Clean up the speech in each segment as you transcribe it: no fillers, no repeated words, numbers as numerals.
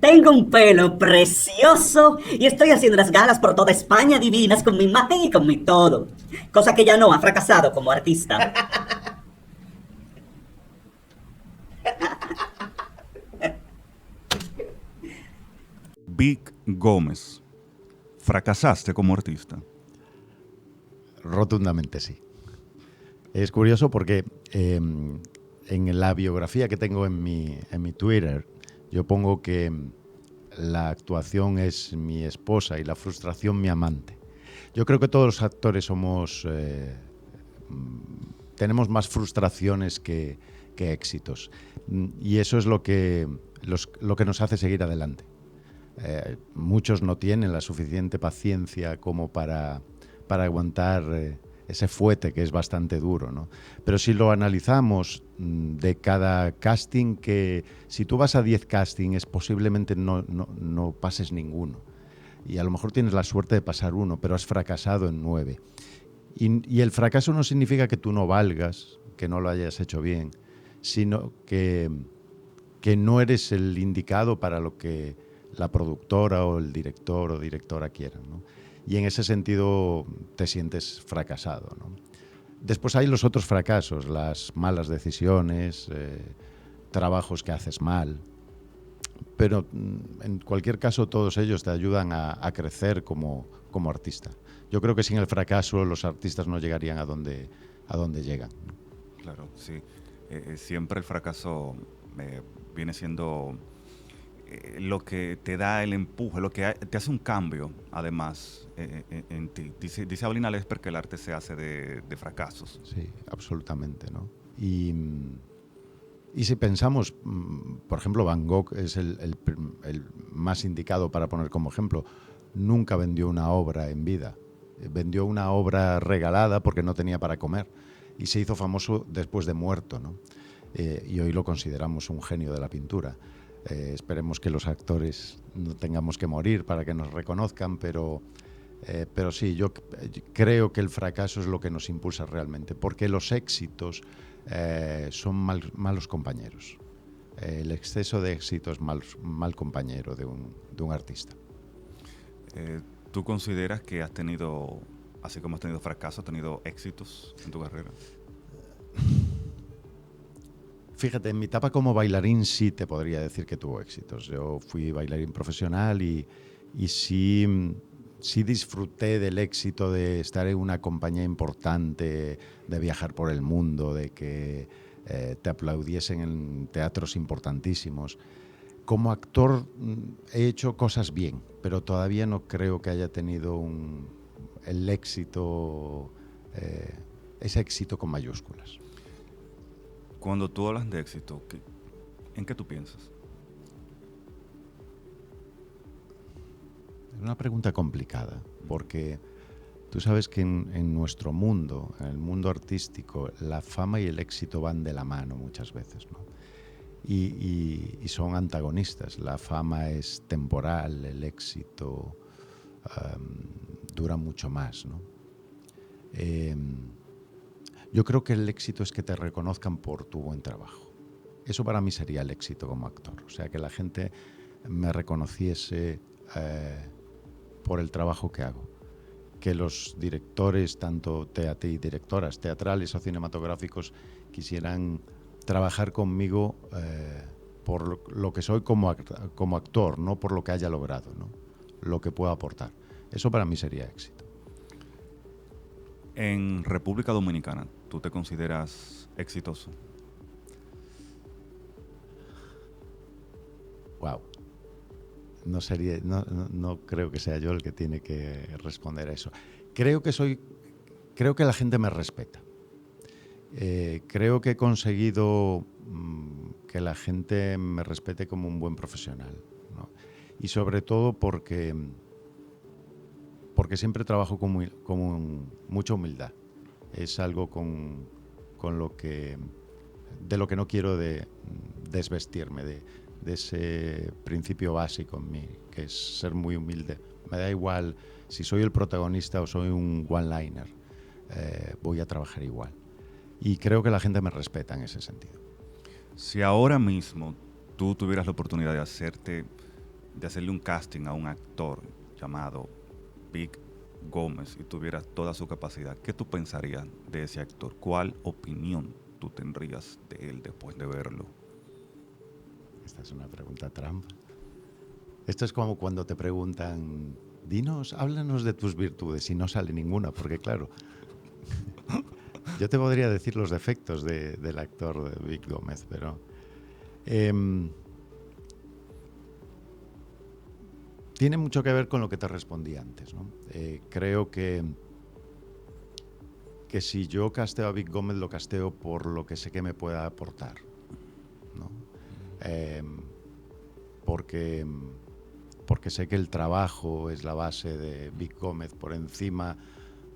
Tengo un pelo precioso y estoy haciendo las galas por toda España divinas con mi imagen y con mi todo. Cosa que ya no ha fracasado como artista. Vic Gómez, fracasaste como artista. Rotundamente sí. Es curioso porque en la biografía que tengo en mi Twitter, yo pongo que la actuación es mi esposa y la frustración mi amante. Yo creo que todos los actores tenemos más frustraciones que éxitos. Y eso es lo que nos hace seguir adelante. Muchos no tienen la suficiente paciencia como para aguantar ese fuete que es bastante duro, ¿no? Pero si lo analizamos de cada casting, que si tú vas a 10 castings, posiblemente no pases ninguno. Y a lo mejor tienes la suerte de pasar uno, pero has fracasado en 9. Y el fracaso no significa que tú no valgas, que no lo hayas hecho bien, sino que no eres el indicado para lo que la productora o el director o directora quieran, ¿no? Y en ese sentido te sientes fracasado, ¿no? Después hay los otros fracasos, las malas decisiones, trabajos que haces mal, pero en cualquier caso todos ellos te ayudan a crecer como artista. Yo creo que sin el fracaso los artistas no llegarían a donde llegan. Claro, sí. Siempre el fracaso viene siendo lo que te da el empuje, lo que te hace un cambio, además, en ti. Dice Aulina Lesper que el arte se hace de fracasos. Sí, absolutamente, ¿no? Y si pensamos, por ejemplo, Van Gogh es el más indicado para poner como ejemplo. Nunca vendió una obra en vida. Vendió una obra regalada porque no tenía para comer. Y se hizo famoso después de muerto, ¿no? Y hoy lo consideramos un genio de la pintura. Esperemos que los actores no tengamos que morir para que nos reconozcan, pero sí, yo creo que el fracaso es lo que nos impulsa realmente, porque los éxitos son malos compañeros. El exceso de éxito es mal compañero de un artista. ¿Tú consideras que has tenido, así como has tenido fracasos, has tenido éxitos en tu carrera? Fíjate, en mi etapa como bailarín sí te podría decir que tuvo éxitos. Yo fui bailarín profesional y sí disfruté del éxito de estar en una compañía importante, de viajar por el mundo, de que te aplaudiesen en teatros importantísimos. Como actor he hecho cosas bien, pero todavía no creo que haya tenido el éxito, ese éxito con mayúsculas. Cuando tú hablas de éxito, ¿en qué tú piensas? Es una pregunta complicada, porque tú sabes que en nuestro mundo, en el mundo artístico, la fama y el éxito van de la mano muchas veces, ¿no? Y son antagonistas. La fama es temporal, el éxito dura mucho más, ¿no? Yo creo que el éxito es que te reconozcan por tu buen trabajo. Eso para mí sería el éxito como actor. O sea, que la gente me reconociese por el trabajo que hago. Que los directores, tanto directoras teatrales o cinematográficos, quisieran trabajar conmigo por lo que soy como actor, no por lo que haya logrado, ¿no? Lo que puedo aportar. Eso para mí sería éxito. En República Dominicana, ¿tú te consideras exitoso? Wow. No creo que sea yo el que tiene que responder a eso. Creo que la gente me respeta. Creo que he conseguido que la gente me respete como un buen profesional, ¿no? Y sobre todo porque siempre trabajo con mucha humildad. Es algo de lo que no quiero desvestirme, de ese principio básico en mí, que es ser muy humilde. Me da igual si soy el protagonista o soy un one-liner, voy a trabajar igual. Y creo que la gente me respeta en ese sentido. Si ahora mismo tú tuvieras la oportunidad de hacerte de hacerle un casting a un actor llamado Vic Gómez y tuvieras toda su capacidad, ¿qué tú pensarías de ese actor? ¿Cuál opinión tú tendrías de él después de verlo? Esta es una pregunta trampa. Esto es como cuando te preguntan, dinos, háblanos de tus virtudes, y no sale ninguna, porque claro, yo te podría decir los defectos del actor de Vic Gómez, pero tiene mucho que ver con lo que te respondí antes, ¿no? Creo que si yo casteo a Vic Gómez, lo casteo por lo que sé que me pueda aportar, ¿no? Porque sé que el trabajo es la base de Vic Gómez por encima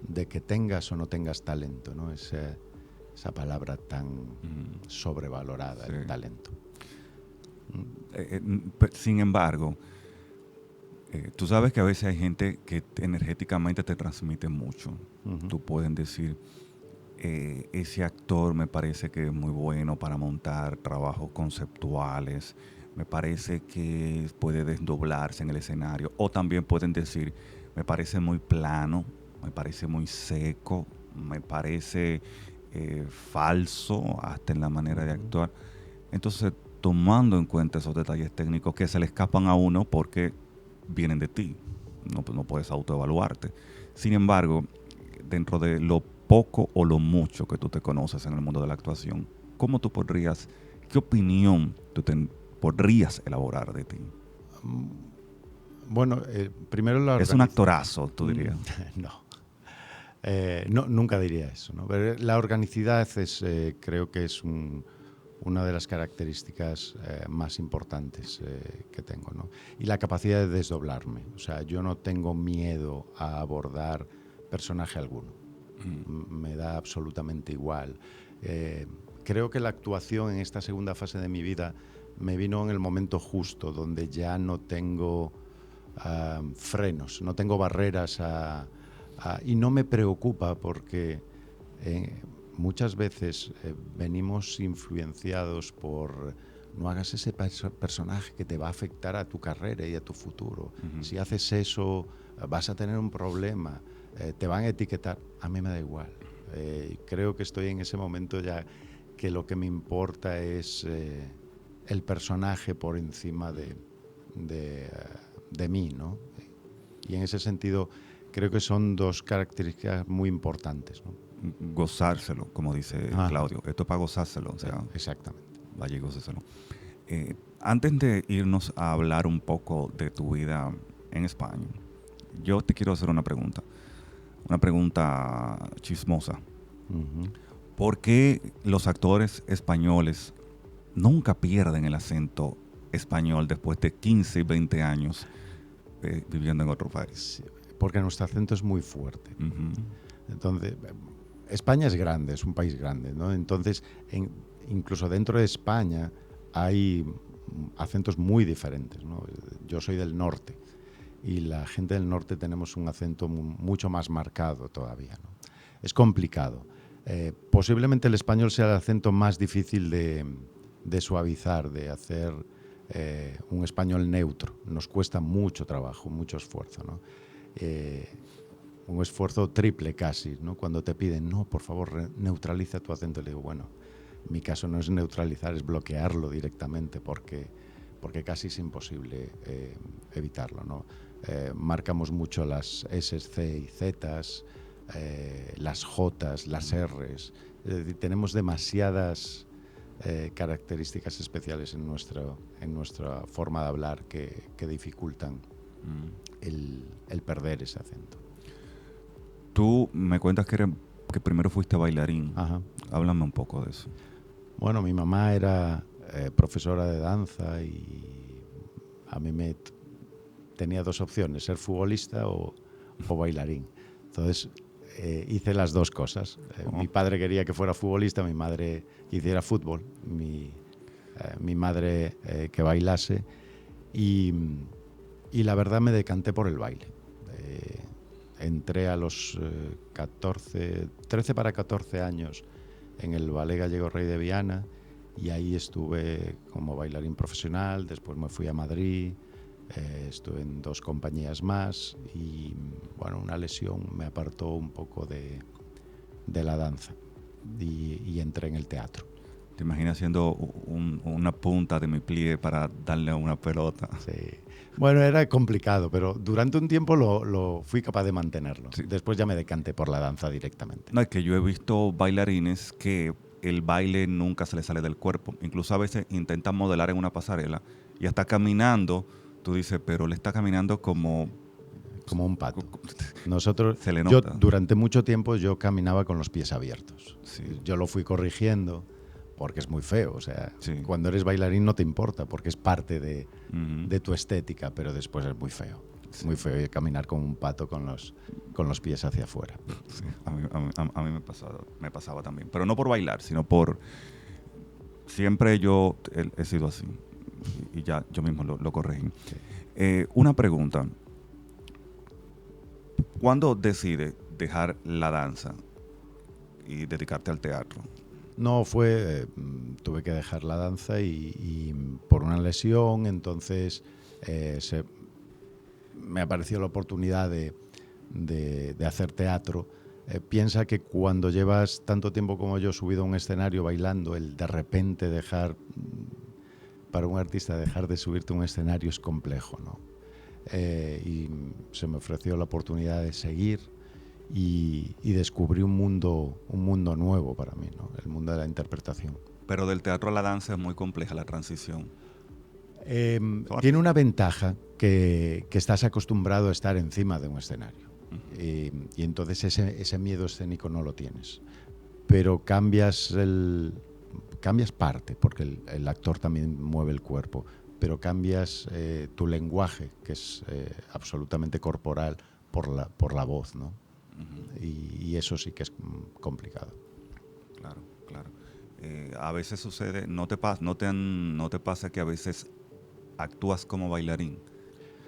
de que tengas o no tengas talento, ¿no? Esa palabra tan sobrevalorada, Sí. el talento. Sin embargo, tú sabes que a veces hay gente que energéticamente te transmite mucho. Uh-huh. Tú pueden decir, ese actor me parece que es muy bueno para montar trabajos conceptuales, me parece que puede desdoblarse en el escenario, o también pueden decir, me parece muy plano, me parece muy seco, me parece falso hasta en la manera de actuar. Entonces, tomando en cuenta esos detalles técnicos que se le escapan a uno porque vienen de ti, no puedes autoevaluarte. Sin embargo, dentro de lo poco o lo mucho que tú te conoces en el mundo de la actuación, ¿qué opinión tú podrías elaborar de ti? Bueno, primero la Es un actorazo, tú dirías. No, nunca diría eso, ¿no? Pero la organicidad creo que es una de las características más importantes que tengo, ¿no? Y la capacidad de desdoblarme. O sea, yo no tengo miedo a abordar personaje alguno. Me da absolutamente igual. Creo que la actuación en esta segunda fase de mi vida me vino en el momento justo, donde ya no tengo frenos, no tengo barreras y no me preocupa porque muchas veces venimos influenciados por no hagas ese personaje que te va a afectar a tu carrera y a tu futuro. Uh-huh. Si haces eso vas a tener un problema, te van a etiquetar. A mí me da igual. Creo que estoy en ese momento ya que lo que me importa es el personaje por encima de mí, ¿no? Y en ese sentido creo que son dos características muy importantes, ¿no? Gozárselo, como dice Claudio. Esto es para gozárselo. O sea, exactamente. Vaya y góceselo. Antes de irnos a hablar un poco de tu vida en España, yo te quiero hacer una pregunta chismosa. Uh-huh. ¿Por qué los actores españoles nunca pierden el acento español después de 15 y 20 años viviendo en otro país? Porque nuestro acento es muy fuerte. Uh-huh. Entonces, España es grande, es un país grande, ¿no? Entonces, incluso dentro de España hay acentos muy diferentes, ¿no? Yo soy del norte y la gente del norte tenemos un acento mucho más marcado todavía, ¿no? Es complicado. Posiblemente el español sea el acento más difícil de suavizar, de hacer un español neutro. Nos cuesta mucho trabajo, mucho esfuerzo, ¿no? Un esfuerzo triple casi, ¿no? Cuando te piden, no, por favor, neutraliza tu acento. Le digo, bueno, mi caso no es neutralizar, es bloquearlo directamente porque casi es imposible evitarlo, ¿no? Marcamos mucho las S, C y Z, las J, las R. Es decir, tenemos demasiadas características especiales en nuestra forma de hablar que dificultan el perder ese acento. Tú me cuentas que primero fuiste bailarín. Ajá. Háblame un poco de eso. Bueno, mi mamá era profesora de danza y a mí tenía dos opciones, ser futbolista o bailarín. Entonces hice las dos cosas. Mi padre quería que fuera futbolista, mi madre que hiciera fútbol, mi madre que bailase y la verdad me decanté por el baile. Entré a los 13 para 14 años en el Ballet Gallego Rey de Viana y ahí estuve como bailarín profesional. Después me fui a Madrid, Estuve en 2 compañías más y, bueno, una lesión me apartó un poco de la danza y entré en el teatro. ¿Te imaginas haciendo una punta de mi plie para darle a una pelota? Sí. Bueno, era complicado, pero durante un tiempo lo fui capaz de mantenerlo. Sí. Después ya me decanté por la danza directamente. No, es que yo he visto bailarines que el baile nunca se les sale del cuerpo. Incluso a veces intentan modelar en una pasarela y hasta caminando, tú dices, pero él está caminando como... Como un pato. Nosotros, Se le yo nota. durante mucho tiempo yo caminaba con los pies abiertos. Sí. Yo lo fui corrigiendo porque es muy feo. O sea, Sí. cuando eres bailarín no te importa porque es parte Ujú. de tu estética, pero después es muy feo. Sí. Muy feo caminar como un pato con los pies hacia afuera. Sí, a mí me pasaba también. Pero no por bailar, sino por... Siempre yo he sido así. Y ya yo mismo lo corregí. Sí. Una pregunta. ¿Cuándo decides dejar la danza y dedicarte al teatro? No fue, tuve que dejar la danza y por una lesión, entonces me apareció la oportunidad de hacer teatro. Piensa que cuando llevas tanto tiempo como yo subido a un escenario bailando, el de repente para un artista dejar de subirte a un escenario es complejo, ¿no? Y se me ofreció la oportunidad de seguir y descubrí un mundo nuevo para mí, ¿no? El mundo de la interpretación. Pero del teatro a la danza es muy compleja la transición. Tiene una ventaja que estás acostumbrado a estar encima de un escenario. Y entonces ese miedo escénico no lo tienes. Pero cambias parte, porque el actor también mueve el cuerpo, pero cambias tu lenguaje, que es absolutamente corporal, por la voz, ¿no? Uh-huh. Y eso sí que es complicado. Claro, claro. A veces sucede, no te pasa que a veces actúas como bailarín.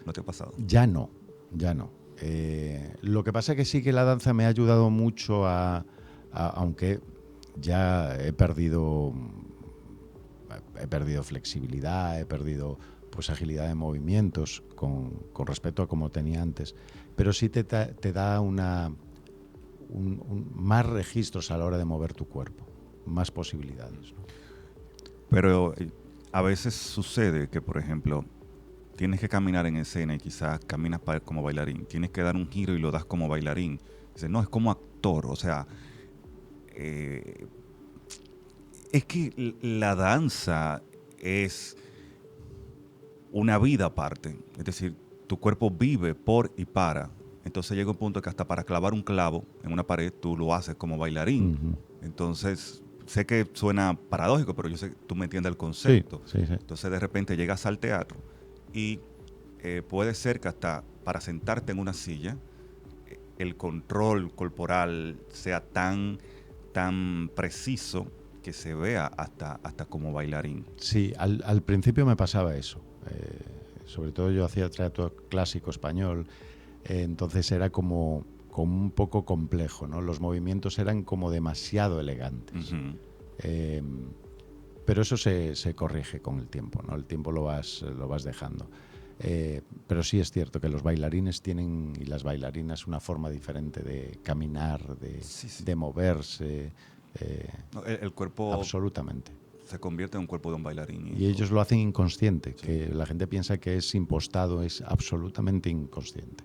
¿No te ha pasado? Ya no. Lo que pasa es que sí que la danza me ha ayudado mucho aunque ya he perdido flexibilidad, he perdido pues agilidad de movimientos con respecto a como tenía antes, pero sí te da más registros a la hora de mover tu cuerpo, más posibilidades, ¿no? Pero a veces sucede que, por ejemplo, tienes que caminar en escena y quizás caminas como bailarín, tienes que dar un giro y lo das como bailarín. Dices, no, es como actor, o sea, es que la danza es una vida aparte, es decir, tu cuerpo vive por y para. Entonces llega un punto que hasta para clavar un clavo en una pared tú lo haces como bailarín. Uh-huh. Entonces, sé que suena paradójico, pero yo sé que tú me entiendes el concepto. Sí. Entonces, de repente llegas al teatro y puede ser que hasta para sentarte en una silla, el control corporal sea tan preciso que se vea hasta como bailarín. Sí, al principio me pasaba eso. Sobre todo yo hacía teatro clásico español, entonces era como un poco complejo, ¿no? Los movimientos eran como demasiado elegantes. Uh-huh. Pero eso se corrige con el tiempo, ¿no? El tiempo lo vas dejando. Pero sí es cierto que los bailarines tienen, y las bailarinas, una forma diferente de caminar, de moverse. No, el cuerpo absolutamente. Se convierte en un cuerpo de un bailarín. Y ellos lo hacen inconsciente, sí. Que la gente piensa que es impostado, es absolutamente inconsciente.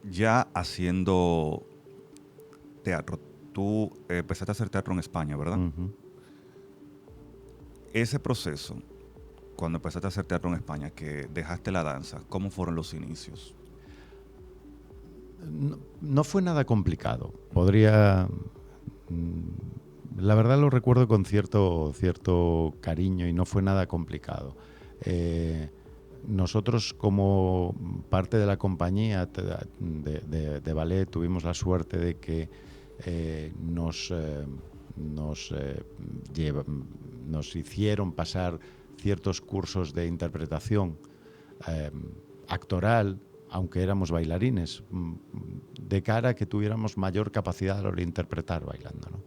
Ya haciendo teatro, tú empezaste a hacer teatro en España, ¿verdad? Uh-huh. Ese proceso, cuando empezaste a hacer teatro en España, que dejaste la danza, ¿cómo fueron los inicios? No fue nada complicado. La verdad lo recuerdo con cierto cariño y no fue nada complicado. Nosotros, como parte de la compañía de ballet, tuvimos la suerte de que nos hicieron pasar ciertos cursos de interpretación actoral, aunque éramos bailarines, de cara a que tuviéramos mayor capacidad a la hora de interpretar bailando, ¿no?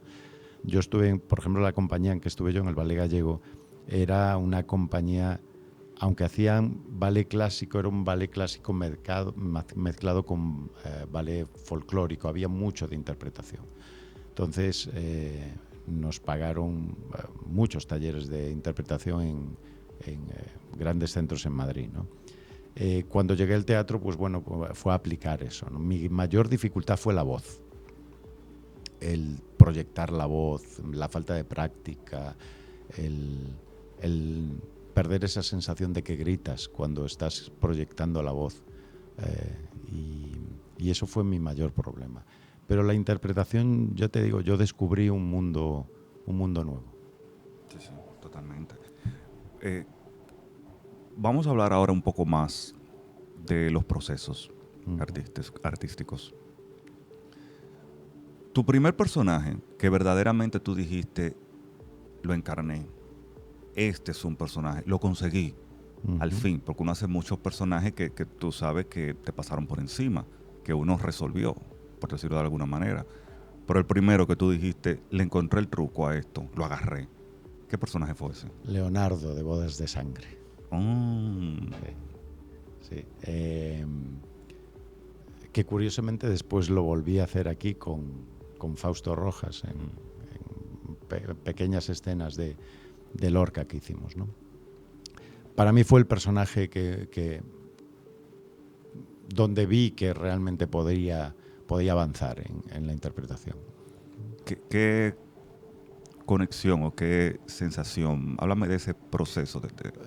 Yo estuve, por ejemplo, la compañía en que estuve yo, en el Ballet Gallego, era una compañía aunque hacían ballet clásico, era un ballet clásico mezclado con ballet folclórico, había mucho de interpretación. Entonces nos pagaron muchos talleres de interpretación en grandes centros en Madrid, ¿no? Cuando llegué al teatro, pues bueno, fue a aplicar eso, ¿no? Mi mayor dificultad fue la voz, el proyectar la voz, la falta de práctica, el perder esa sensación de que gritas cuando estás proyectando la voz, y eso fue mi mayor problema. Pero la interpretación, yo te digo, yo descubrí un mundo nuevo. Sí, sí, totalmente. Vamos a hablar ahora un poco más de los procesos artísticos. Tu primer personaje que verdaderamente tú dijiste, lo encarné, este es un personaje, lo conseguí, al fin, porque uno hace muchos personajes que tú sabes que te pasaron por encima, que uno resolvió, por decirlo de alguna manera. Pero el primero que tú dijiste, le encontré el truco a esto, lo agarré. ¿Qué personaje fue ese? Leonardo, de Bodas de Sangre. Sí. Que curiosamente después lo volví a hacer aquí con Fausto Rojas en pequeñas escenas de Lorca que hicimos, ¿no? Para mí fue el personaje que donde vi que realmente podía avanzar en la interpretación. ¿Qué conexión o qué sensación? Háblame de ese proceso.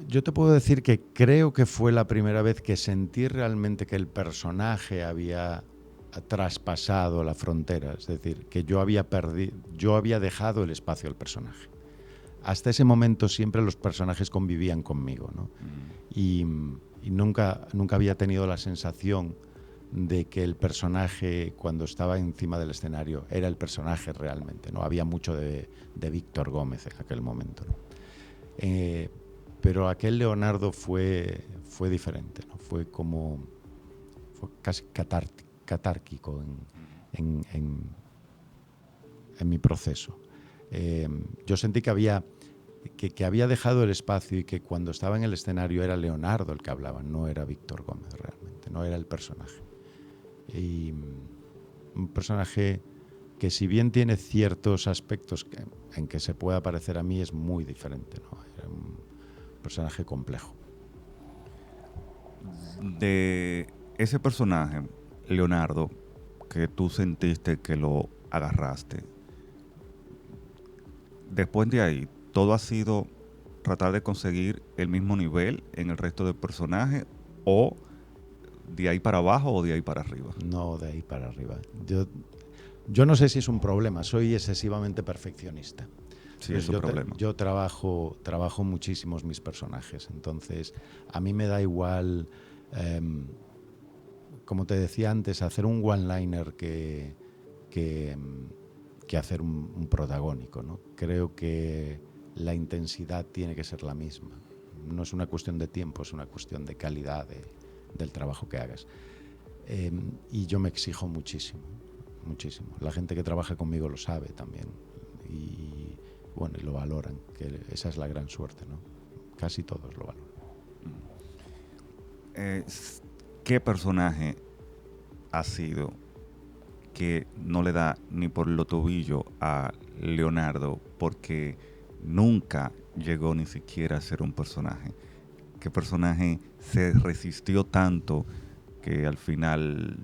Yo te puedo decir que creo que fue la primera vez que sentí realmente que el personaje había traspasado la frontera, es decir, que yo había dejado el espacio al personaje. Hasta ese momento siempre los personajes convivían conmigo, ¿no? Y nunca había tenido la sensación de que el personaje, cuando estaba encima del escenario, era el personaje realmente, ¿no? Había mucho de Víctor Gómez en aquel momento, ¿no? Pero aquel Leonardo fue diferente, ¿no? Fue casi catárquico en mi proceso. Yo sentí que había dejado el espacio y que cuando estaba en el escenario era Leonardo el que hablaba, no era Víctor Gómez realmente, no era el personaje. Y un personaje que, si bien tiene ciertos aspectos en que se pueda parecer a mí, es muy diferente, ¿no? Era un personaje complejo. De ese personaje, Leonardo, que tú sentiste que lo agarraste, después de ahí, ¿todo ha sido tratar de conseguir el mismo nivel en el resto del personaje, o de ahí para abajo o de ahí para arriba? No, de ahí para arriba. Yo no sé si es un problema, soy excesivamente perfeccionista. Sí, es un problema. Yo trabajo muchísimos mis personajes, entonces a mí me da igual, como te decía antes, hacer un one-liner que hacer un protagónico, ¿no? Creo que la intensidad tiene que ser la misma. No es una cuestión de tiempo, es una cuestión de calidad del trabajo que hagas. Y yo me exijo muchísimo. La gente que trabaja conmigo lo sabe también. Y bueno, y lo valoran, que esa es la gran suerte, ¿no? Casi todos lo valoran. ¿Qué personaje ha sido que no le da ni por lo tobillo a Leonardo porque nunca llegó ni siquiera a ser un personaje? ¿Qué personaje se resistió tanto que al final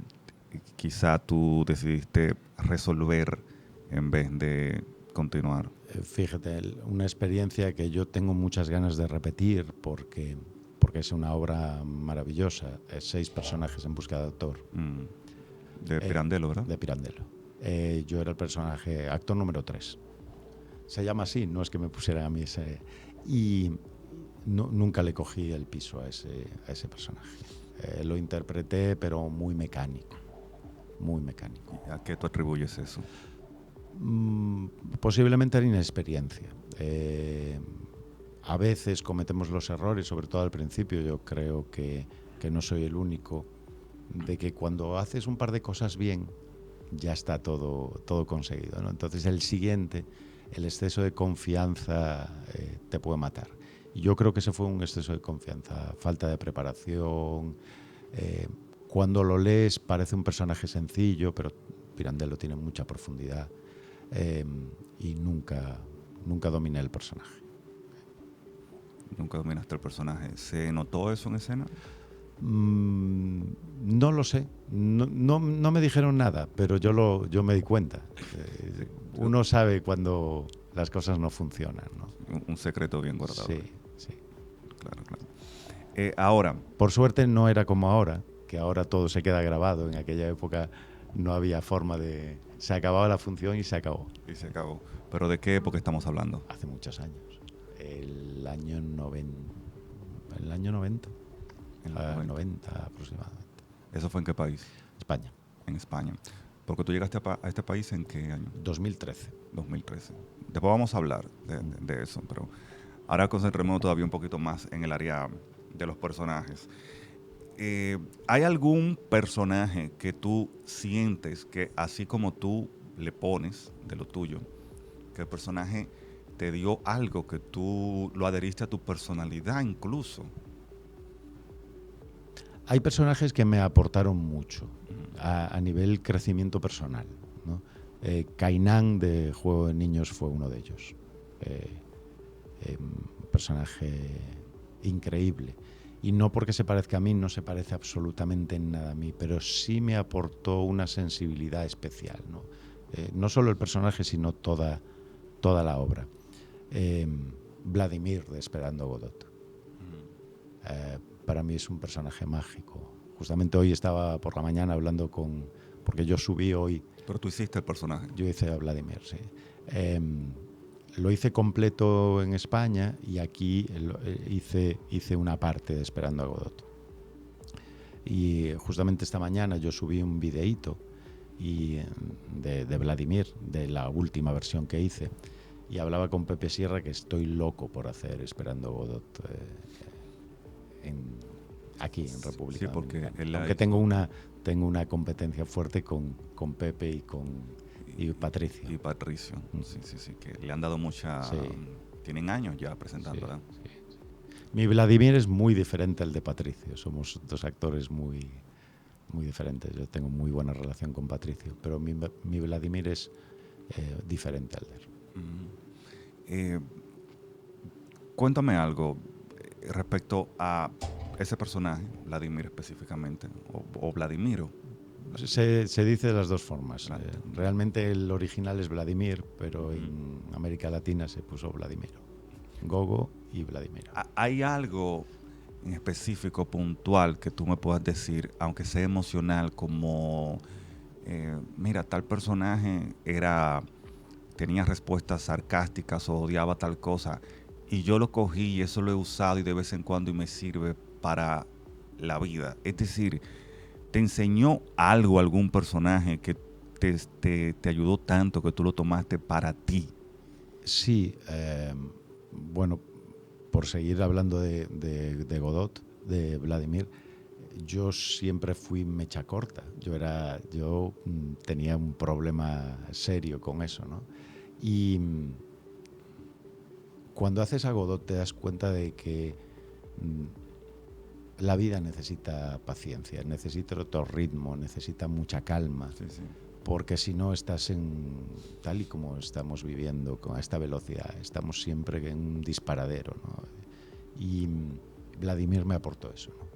quizá tú decidiste resolver en vez de continuar? Fíjate, una experiencia que yo tengo muchas ganas de repetir porque es una obra maravillosa. 6 personajes en busca de autor. De Pirandello, ¿verdad? De Pirandello. Yo era el personaje, actor número 3. Se llama así, no es que me pusieran a mí ese... Y nunca le cogí el piso a ese personaje. Lo interpreté, pero muy mecánico. Muy mecánico. ¿A qué tú atribuyes eso? Posiblemente a la inexperiencia. A veces cometemos los errores, sobre todo al principio. Yo creo que no soy el único, de que cuando haces un par de cosas bien, ya está todo conseguido, ¿no? Entonces el siguiente, el exceso de confianza te puede matar. Y yo creo que ese fue un exceso de confianza, falta de preparación. Cuando lo lees parece un personaje sencillo, pero Pirandello tiene mucha profundidad, y nunca dominé el personaje. Nunca dominaste el personaje. ¿Se notó eso en escena? No lo sé. No me dijeron nada, pero yo me di cuenta. Uno sabe cuando las cosas no funcionan, ¿no? Un secreto bien guardado. Sí, sí. Claro. Ahora. Por suerte no era como ahora, que ahora todo se queda grabado. En aquella época no había forma de... Se acababa la función y se acabó. Y se acabó. ¿Pero de qué época estamos hablando? Hace muchos años. El año 90. El año 90. En los 90 aproximadamente. ¿Eso fue en qué país? España. En España. Porque tú llegaste a este país ¿en qué año? 2013. 2013. Después vamos a hablar de eso, pero ahora concentrémonos todavía un poquito más en el área de los personajes. ¿Hay algún personaje que tú sientes que así como tú le pones de lo tuyo, que el personaje te dio algo, que tú lo adheriste a tu personalidad incluso? Hay personajes que me aportaron mucho a nivel crecimiento personal, ¿no? Kainan de Juego de Niños fue uno de ellos. Un personaje increíble. Y no porque se parezca a mí, no se parece absolutamente en nada a mí, pero sí me aportó una sensibilidad especial, ¿no? No solo el personaje, sino toda la obra. Vladimir de Esperando a Godot. Para mí es un personaje mágico. Justamente hoy estaba por la mañana hablando porque yo subí hoy... Pero tú hiciste el personaje. Yo hice a Vladimir, sí. Lo hice completo en España y aquí hice una parte de Esperando a Godot. Y justamente esta mañana yo subí un videíto de Vladimir, de la última versión que hice, y hablaba con Pepe Sierra que estoy loco por hacer Esperando a Godot aquí en República Dominicana. Aunque tengo una competencia fuerte con Pepe y Patricio. Y Patricio, sí, que le han dado mucha... Sí. Tienen años ya presentándola. Sí. Mi Vladimir es muy diferente al de Patricio. Somos dos actores muy diferentes. Yo tengo muy buena relación con Patricio, pero mi Vladimir es diferente al de él. Cuéntame algo respecto a ese personaje, Vladimir específicamente, o Vladimiro. Se dice de las dos formas. Realmente el original es Vladimir, pero en América Latina se puso Vladimiro. Gogo y Vladimiro. ¿Hay algo en específico, puntual, que tú me puedas decir, aunque sea emocional, como, mira, tal personaje tenía respuestas sarcásticas o odiaba tal cosa, y yo lo cogí y eso lo he usado y de vez en cuando y me sirve para la vida? Es decir, ¿te enseñó algo algún personaje que te ayudó tanto que tú lo tomaste para ti? Sí, bueno, por seguir hablando de Godot, de Vladimir, yo siempre fui mecha corta. Yo tenía un problema serio con eso, ¿no? Y cuando haces a Godot te das cuenta de que la vida necesita paciencia, necesita otro ritmo, necesita mucha calma, sí. Porque si no estás tal y como estamos viviendo, con esta velocidad, estamos siempre en un disparadero, ¿no? Y Vladimir me aportó eso, ¿no?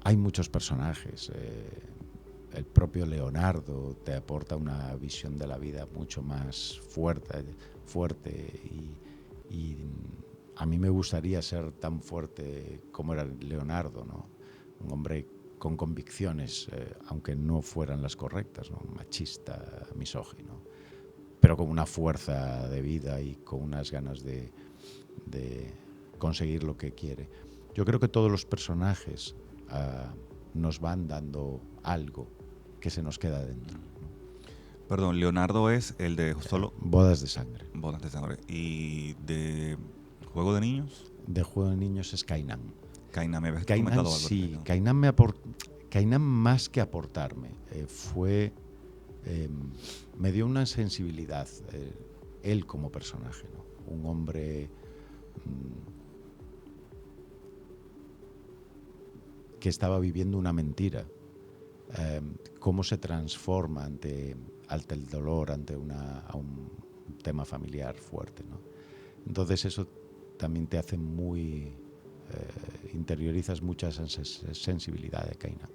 Hay muchos personajes, el propio Leonardo te aporta una visión de la vida mucho más fuerte y a mí me gustaría ser tan fuerte como era Leonardo, ¿no? Un hombre con convicciones, aunque no fueran las correctas, ¿no? Machista, misógino, pero con una fuerza de vida y con unas ganas de conseguir lo que quiere. Yo creo que todos los personajes nos van dando algo que se nos queda dentro, ¿no? Perdón, Leonardo es el de solo... Bodas de Sangre. Bodas de Sangre. ¿Y de Juego de Niños? De Juego de Niños es Kainan. Kainan, me habías comentado algo. Sí, Kainan más que aportarme, me dio una sensibilidad, él como personaje, ¿no? un hombre que estaba viviendo una mentira, cómo se transforma ante el dolor, ante a un tema familiar fuerte, ¿no? Entonces eso también te hace muy... interiorizas mucha sensibilidad de Kainan.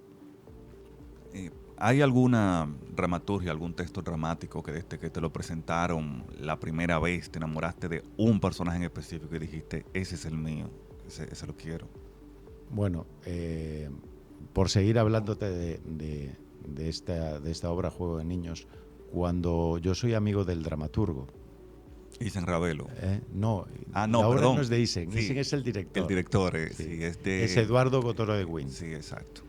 ¿Hay alguna dramaturgia, algún texto dramático que desde que te lo presentaron la primera vez te enamoraste de un personaje en específico y dijiste, ese es el mío, ese lo quiero? Bueno, por seguir hablándote de esta obra Juego de Niños, cuando yo soy amigo del dramaturgo. Isen Ravelo. No, no, la obra perdón. no es de Isen, Sí, Isen es el director. El director, sí. Sí, es Eduardo Gotoro de Wynn. Sí, exacto.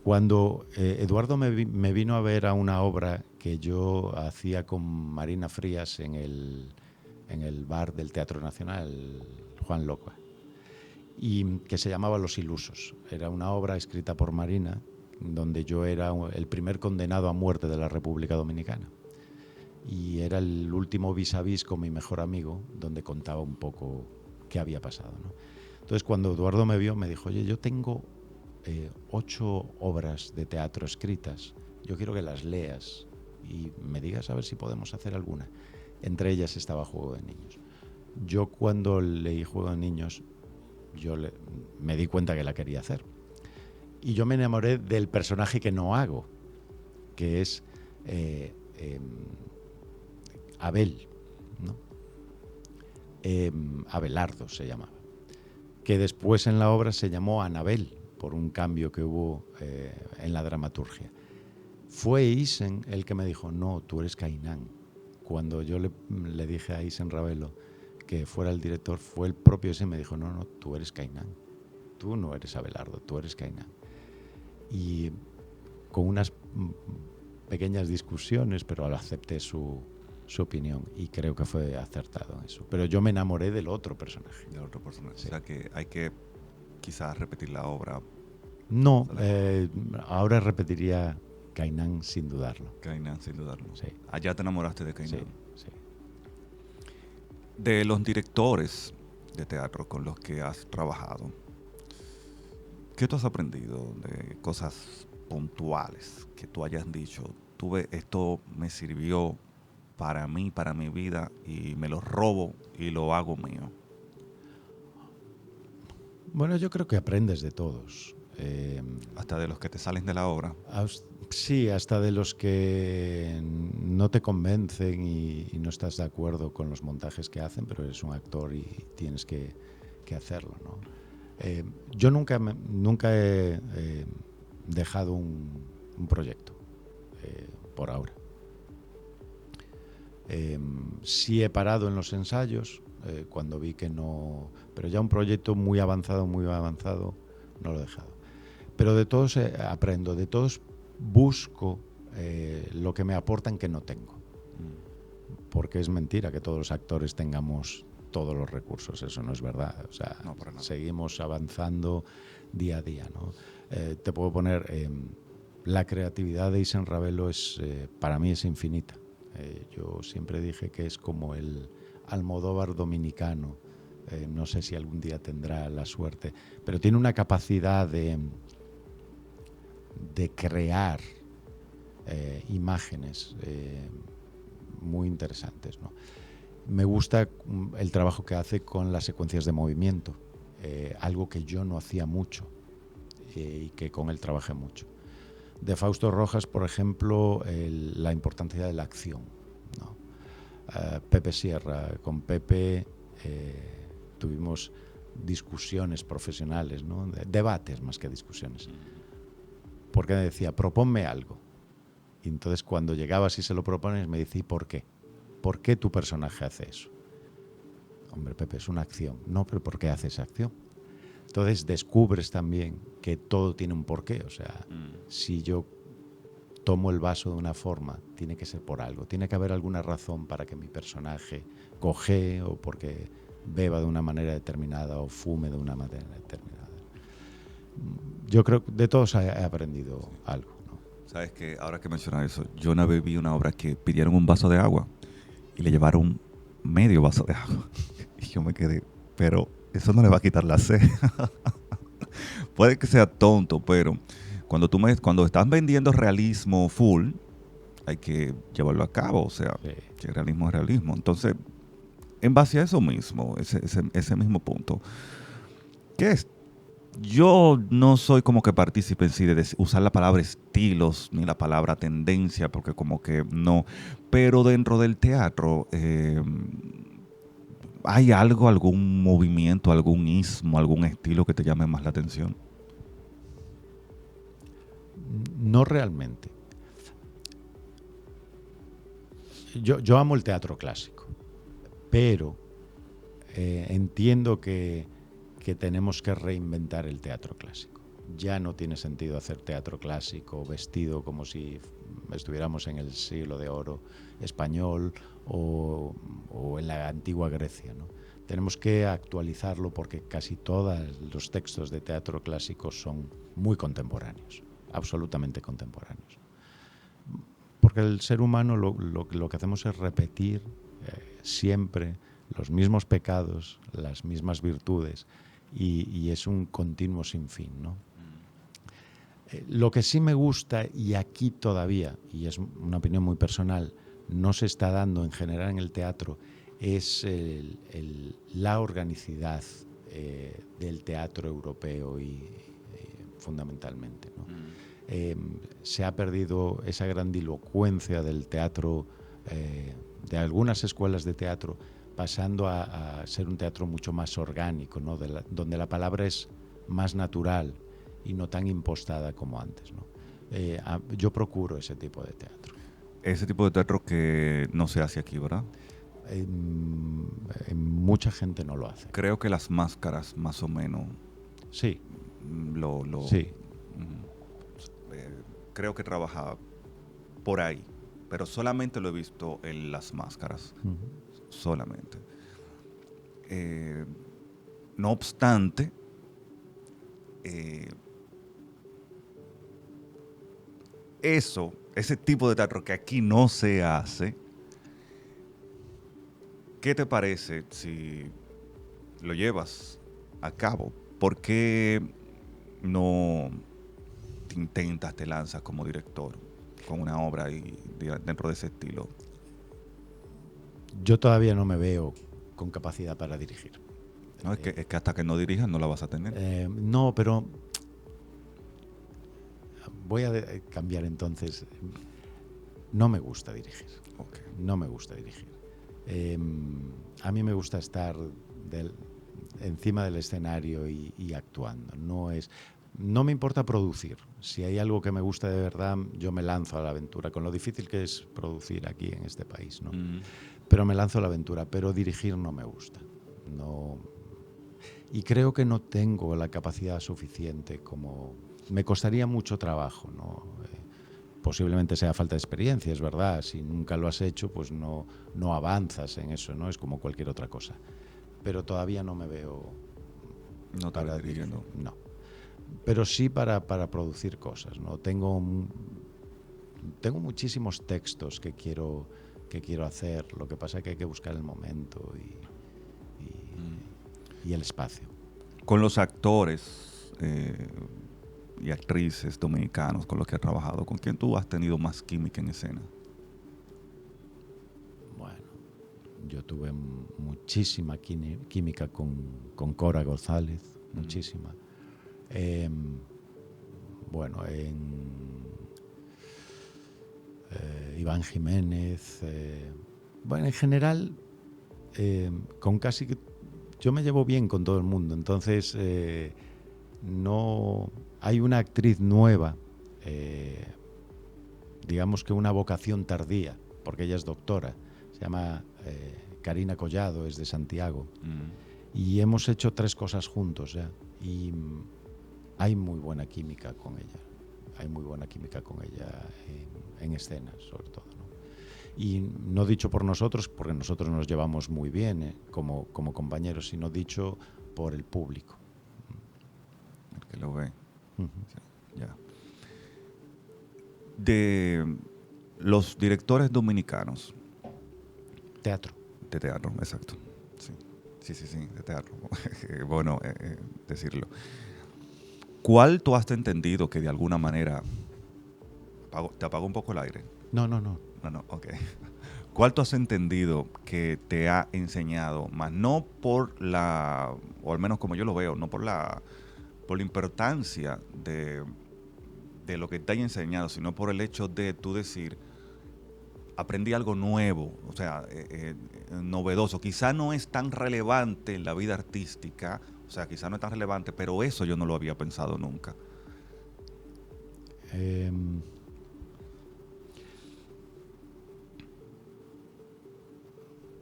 Cuando Eduardo me vino a ver a una obra que yo hacía con Marina Frías en el bar del Teatro Nacional, Juan Loca, y que se llamaba Los Ilusos. Era una obra escrita por Marina, donde yo era el primer condenado a muerte de la República Dominicana. Y era el último vis a vis con mi mejor amigo, donde contaba un poco qué había pasado, ¿no? Entonces, cuando Eduardo me vio, me dijo, oye, yo tengo 8 obras de teatro escritas, yo quiero que las leas y me digas a ver si podemos hacer alguna. Entre ellas estaba Juego de Niños. Yo cuando leí Juego de Niños, me di cuenta que la quería hacer. Y yo me enamoré del personaje que no hago, que es Abel, ¿no? Abelardo se llamaba, que después en la obra se llamó Anabel, por un cambio que hubo en la dramaturgia. Fue Isen el que me dijo, no, tú eres Kainan. Cuando yo le dije a Isen Ravelo que fuera el director, fue el propio Isen, me dijo, no, tú eres Kainan. Tú no eres Abelardo, tú eres Kainan. Y con unas pequeñas discusiones, pero acepté su opinión y creo que fue acertado en eso. Pero yo me enamoré del otro personaje. Del otro personaje. Sí. O sea que hay que quizás repetir la obra. No, ahora repetiría Kainan sin dudarlo. Kainan, sin dudarlo. Sí. Allá te enamoraste de Kainan. Sí. De los directores de teatro con los que has trabajado, ¿qué tú has aprendido de cosas puntuales que tú hayas dicho? Esto me sirvió para mí, para mi vida, y me lo robo y lo hago mío. Bueno, yo creo que aprendes de todos. Hasta de los que te salen de la obra. Sí, hasta de los que no te convencen y no estás de acuerdo con los montajes que hacen, pero eres un actor y tienes que hacerlo, ¿no? Yo nunca he dejado un proyecto, por ahora. Sí he parado en los ensayos cuando vi que no... Pero ya un proyecto muy avanzado, no lo he dejado. Pero de todos aprendo, de todos busco lo que me aportan que no tengo. Porque es mentira que todos los actores tengamos todos los recursos, eso no es verdad. O sea, no, para nada. Seguimos avanzando día a día, ¿no? Te puedo poner... la creatividad de Isen Ravelo para mí es infinita. Yo siempre dije que es como el Almodóvar dominicano. No sé si algún día tendrá la suerte, pero tiene una capacidad de crear imágenes muy interesantes, ¿no? Me gusta el trabajo que hace con las secuencias de movimiento, algo que yo no hacía mucho y que con él trabajé mucho. De Fausto Rojas, por ejemplo, la importancia de la acción, ¿no? Pepe Sierra, con Pepe tuvimos discusiones profesionales, ¿no? Debates más que discusiones. Porque me decía, proponme algo. Y entonces cuando llegabas y se lo propones, me decía, ¿y por qué? ¿Por qué tu personaje hace eso? Hombre, Pepe, es una acción. No, pero ¿por qué hace esa acción? Entonces descubres también que todo tiene un porqué. O sea, si yo tomo el vaso de una forma, tiene que ser por algo. Tiene que haber alguna razón para que mi personaje cojee o porque beba de una manera determinada o fume de una manera determinada. Yo creo que de todos he aprendido algo, ¿no? Sabes que ahora que mencionas eso, yo una vez vi una obra que pidieron un vaso de agua y le llevaron medio vaso de agua. Y yo me quedé, pero eso no le va a quitar la sed. Puede que sea tonto, pero cuando estás vendiendo realismo full, hay que llevarlo a cabo. O sea, Sí. que realismo es realismo. Entonces, en base a eso mismo, ese mismo punto, ¿qué es? Yo no soy como que partícipe en sí de usar la palabra estilos ni la palabra tendencia, porque como que no. Pero dentro del teatro, ¿hay algo, algún movimiento, algún ismo, algún estilo que te llame más la atención? No realmente. Yo amo el teatro clásico, pero entiendo que tenemos que reinventar el teatro clásico. Ya no tiene sentido hacer teatro clásico vestido como si estuviéramos en el siglo de oro español o en la antigua Grecia, ¿no? Tenemos que actualizarlo porque casi todos los textos de teatro clásico son muy contemporáneos, absolutamente contemporáneos. Porque el ser humano lo que hacemos es repetir siempre los mismos pecados, las mismas virtudes, y es un continuo sinfín, ¿no? Lo que sí me gusta, y aquí todavía, y es una opinión muy personal, no se está dando en general en el teatro, es la organicidad del teatro europeo y fundamentalmente, ¿no? Se ha perdido esa grandilocuencia del teatro, de algunas escuelas de teatro, pasando a ser un teatro mucho más orgánico, ¿no? Donde la palabra es más natural y no tan impostada como antes, ¿no? Yo procuro ese tipo de teatro. Ese tipo de teatro que no se hace aquí, ¿verdad? Mucha gente no lo hace. Creo que Las Máscaras, más o menos, Sí, lo sí. creo que trabaja por ahí, pero solamente lo he visto en Las Máscaras, solamente. No obstante, ese tipo de teatro que aquí no se hace, ¿qué te parece si lo llevas a cabo? ¿Por qué no te intentas, te lanzas como director con una obra ahí dentro de ese estilo? Yo todavía no me veo con capacidad para dirigir. No, es que hasta que no dirijas no la vas a tener. No, pero voy a cambiar entonces. No me gusta dirigir. Okay. No me gusta dirigir. A mí me gusta estar encima del escenario y actuando. No me importa producir. Si hay algo que me gusta de verdad, yo me lanzo a la aventura, con lo difícil que es producir aquí en este país, ¿no? Pero me lanzo a la aventura, pero dirigir no me gusta. No. Y creo que no tengo la capacidad suficiente como... Me costaría mucho trabajo, ¿no? Posiblemente sea falta de experiencia, es verdad. Si nunca lo has hecho, pues no avanzas en eso, ¿no? Es como cualquier otra cosa. Pero todavía no me veo... No te para dirigir, ¿no? No. Pero sí para producir cosas, ¿no? Tengo muchísimos textos que quiero hacer. Lo que pasa es que hay que buscar el momento y el espacio. Con los actores y actrices dominicanos con los que has trabajado, ¿con quién tú has tenido más química en escena? Bueno, yo tuve muchísima química con Cora González, muchísima. Bueno, Iván Jiménez. Bueno, en general, con casi que... Yo me llevo bien con todo el mundo, entonces no hay una actriz nueva, digamos que una vocación tardía, porque ella es doctora, se llama Karina Collado, es de Santiago, y hemos hecho 3 cosas juntos ya, y hay muy buena química con ella, en escenas sobre todo, ¿no? Y no dicho por nosotros, porque nosotros nos llevamos muy bien como compañeros, sino dicho por el público. El que lo ve. Sí, ya. De los directores dominicanos. Teatro. De teatro, exacto. Sí, sí, de teatro. Bueno, decirlo. ¿Cuál tú has entendido que de alguna manera... ¿Te apagó un poco el aire? No. No, ok. ¿Cuál tú has entendido que te ha enseñado, más no por la, o al menos como yo lo veo, no por la importancia de lo que te haya enseñado, sino por el hecho de tú decir, aprendí algo nuevo, o sea, novedoso. Quizá no es tan relevante en la vida artística, o sea, quizá no es tan relevante, pero eso yo no lo había pensado nunca.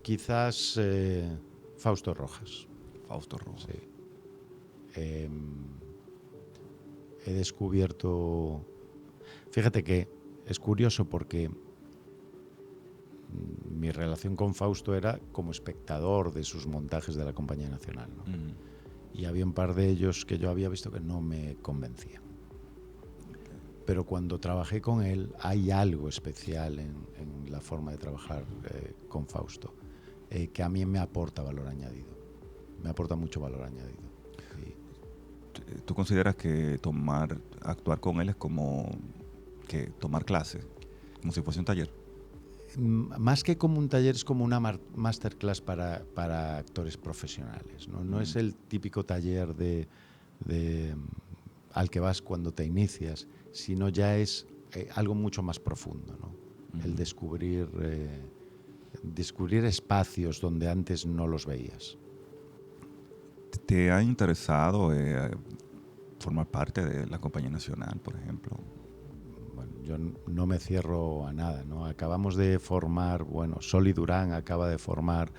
Quizás Fausto Rojas. Fausto Rojas. Sí. He descubierto... Fíjate que es curioso porque mi relación con Fausto era como espectador de sus montajes de la Compañía Nacional, ¿no? Y había un par de ellos que yo había visto que no me convencían. Pero cuando trabajé con él hay algo especial en la forma de trabajar con Fausto, que a mí me aporta valor añadido. Me aporta mucho valor añadido. ¿Tú consideras que actuar con él es como que tomar clases, como si fuese un taller? Más que como un taller, es como una masterclass para actores profesionales, ¿no? No es el típico taller al que vas cuando te inicias, sino ya es algo mucho más profundo, ¿no? El descubrir espacios donde antes no los veías. ¿Te ha interesado formar parte de la Compañía Nacional, por ejemplo? Bueno, yo no me cierro a nada, ¿no? Acabamos de formar, Soli Durán acaba de formar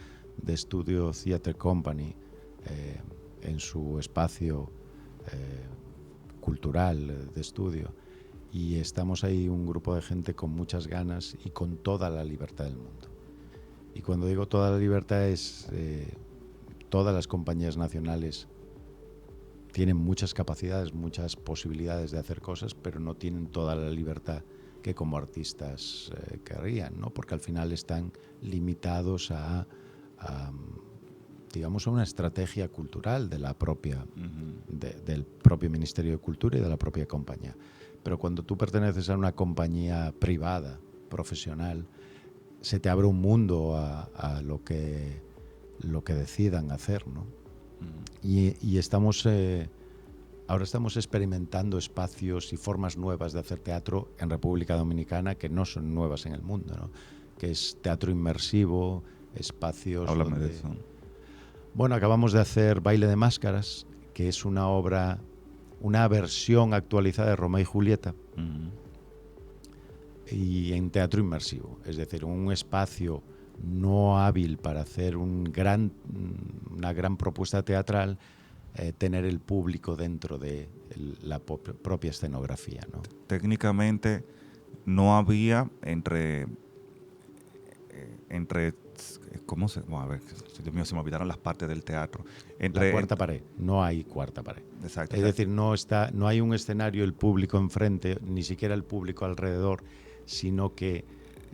The Studio Theatre Company en su espacio cultural de estudio, y estamos ahí un grupo de gente con muchas ganas y con toda la libertad del mundo. Y cuando digo toda la libertad es todas las compañías nacionales tienen muchas capacidades, muchas posibilidades de hacer cosas, pero no tienen toda la libertad que como artistas querrían, ¿no? Porque al final están limitados digamos, a una estrategia cultural de la propia, del propio Ministerio de Cultura y de la propia compañía. Pero cuando tú perteneces a una compañía privada, profesional, se te abre un mundo a lo que decidan hacer, ¿no? Y ahora estamos experimentando espacios y formas nuevas de hacer teatro en República Dominicana que no son nuevas en el mundo, ¿no? Que es teatro inmersivo, espacios... Háblame de eso. Bueno, acabamos de hacer Baile de Máscaras, que es una obra, una versión actualizada de Romeo y Julieta, y en teatro inmersivo, es decir, un espacio no hábil para hacer una gran propuesta teatral, tener el público dentro de la propia escenografía, ¿no? Técnicamente no había entre ¿cómo se? Bueno, a ver, Dios mío, se me olvidaron las partes del teatro. La cuarta pared, no hay cuarta pared. Exacto. Es decir, no hay un escenario, el público enfrente, ni siquiera el público alrededor, sino que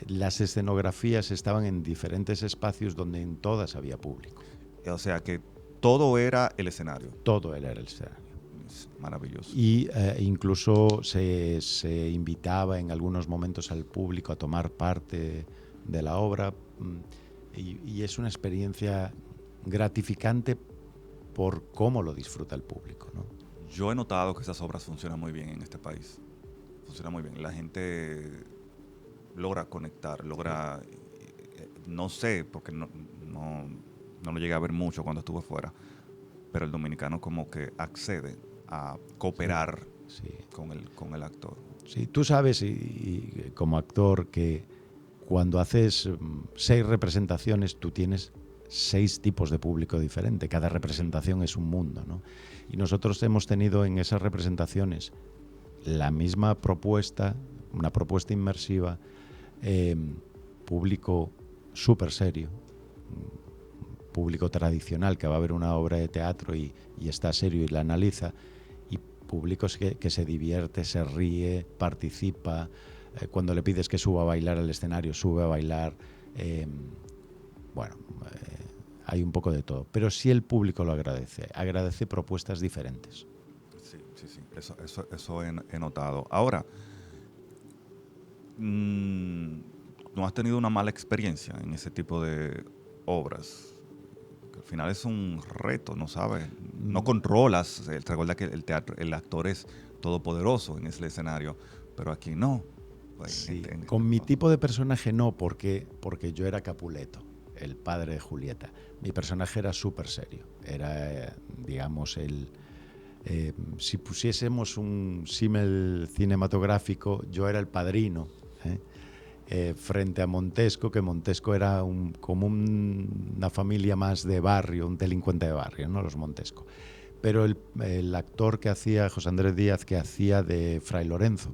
las escenografías estaban en diferentes espacios donde en todas había público. O sea que todo era el escenario. Todo era el escenario. Es maravilloso. Y incluso se invitaba en algunos momentos al público a tomar parte de la obra, y es una experiencia gratificante por cómo lo disfruta el público, ¿no? Yo he notado que esas obras funcionan muy bien en este país. Funcionan muy bien. La gente logra conectar, no sé, porque no lo llegué a ver mucho cuando estuve fuera, pero el dominicano como que accede a cooperar con el actor. Sí, tú sabes, y como actor, que cuando haces 6 representaciones, tú tienes 6 tipos de público diferente. Cada representación es un mundo, ¿no? Y nosotros hemos tenido en esas representaciones la misma propuesta, una propuesta inmersiva, público súper serio, público tradicional que va a ver una obra de teatro y está serio y la analiza, y públicos que se divierte, se ríe, participa. Cuando le pides que suba a bailar al escenario, sube a bailar. bueno, hay un poco de todo. Pero sí el público lo agradece. Agradece propuestas diferentes. Sí, sí, sí. Eso he notado. Ahora, ¿no has tenido una mala experiencia en ese tipo de obras? Que al final es un reto, ¿no sabes? No controlas. Recuerda que el teatro, el actor es todopoderoso en ese escenario, pero aquí no. Pues, Sí, con mi tipo de personaje no, porque yo era Capuleto, el padre de Julieta. Mi personaje era súper serio. Era, digamos, si pusiésemos un símil cinematográfico, yo era el padrino, frente a Montesco, que Montesco era como una familia más de barrio, un delincuente de barrio, ¿no? Los Montesco. Pero el actor que hacía, José Andrés Díaz, que hacía de Fray Lorenzo,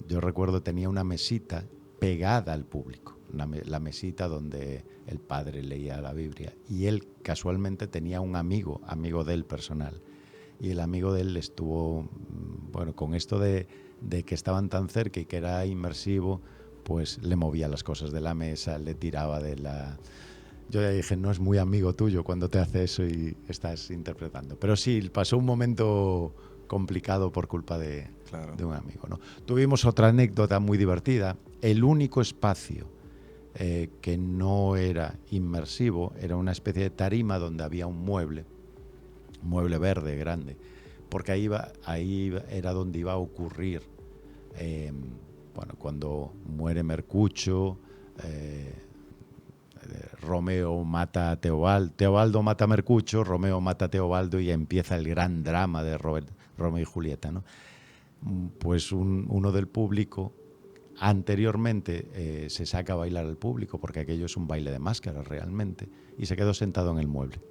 yo recuerdo tenía una mesita pegada al público, la mesita donde el padre leía la Biblia, y él casualmente tenía un amigo de él personal, y el amigo de él estuvo, bueno, con esto de que estaban tan cerca y que era inmersivo, pues le movía las cosas de la mesa, le tiraba de la... Yo ya dije, no es muy amigo tuyo cuando te hace eso y estás interpretando. Pero sí, pasó un momento complicado por culpa de un amigo, ¿no? Tuvimos otra anécdota muy divertida. El único espacio que no era inmersivo era una especie de tarima donde había un mueble verde grande, porque ahí era donde iba a ocurrir, bueno, cuando muere Mercucho, Romeo mata a Teobaldo mata a Mercucho, Romeo mata a Teobaldo y empieza el gran drama de Romeo y Julieta, ¿no? Pues uno del público anteriormente se saca a bailar al público, porque aquello es un baile de máscaras realmente, y se quedó sentado en el mueble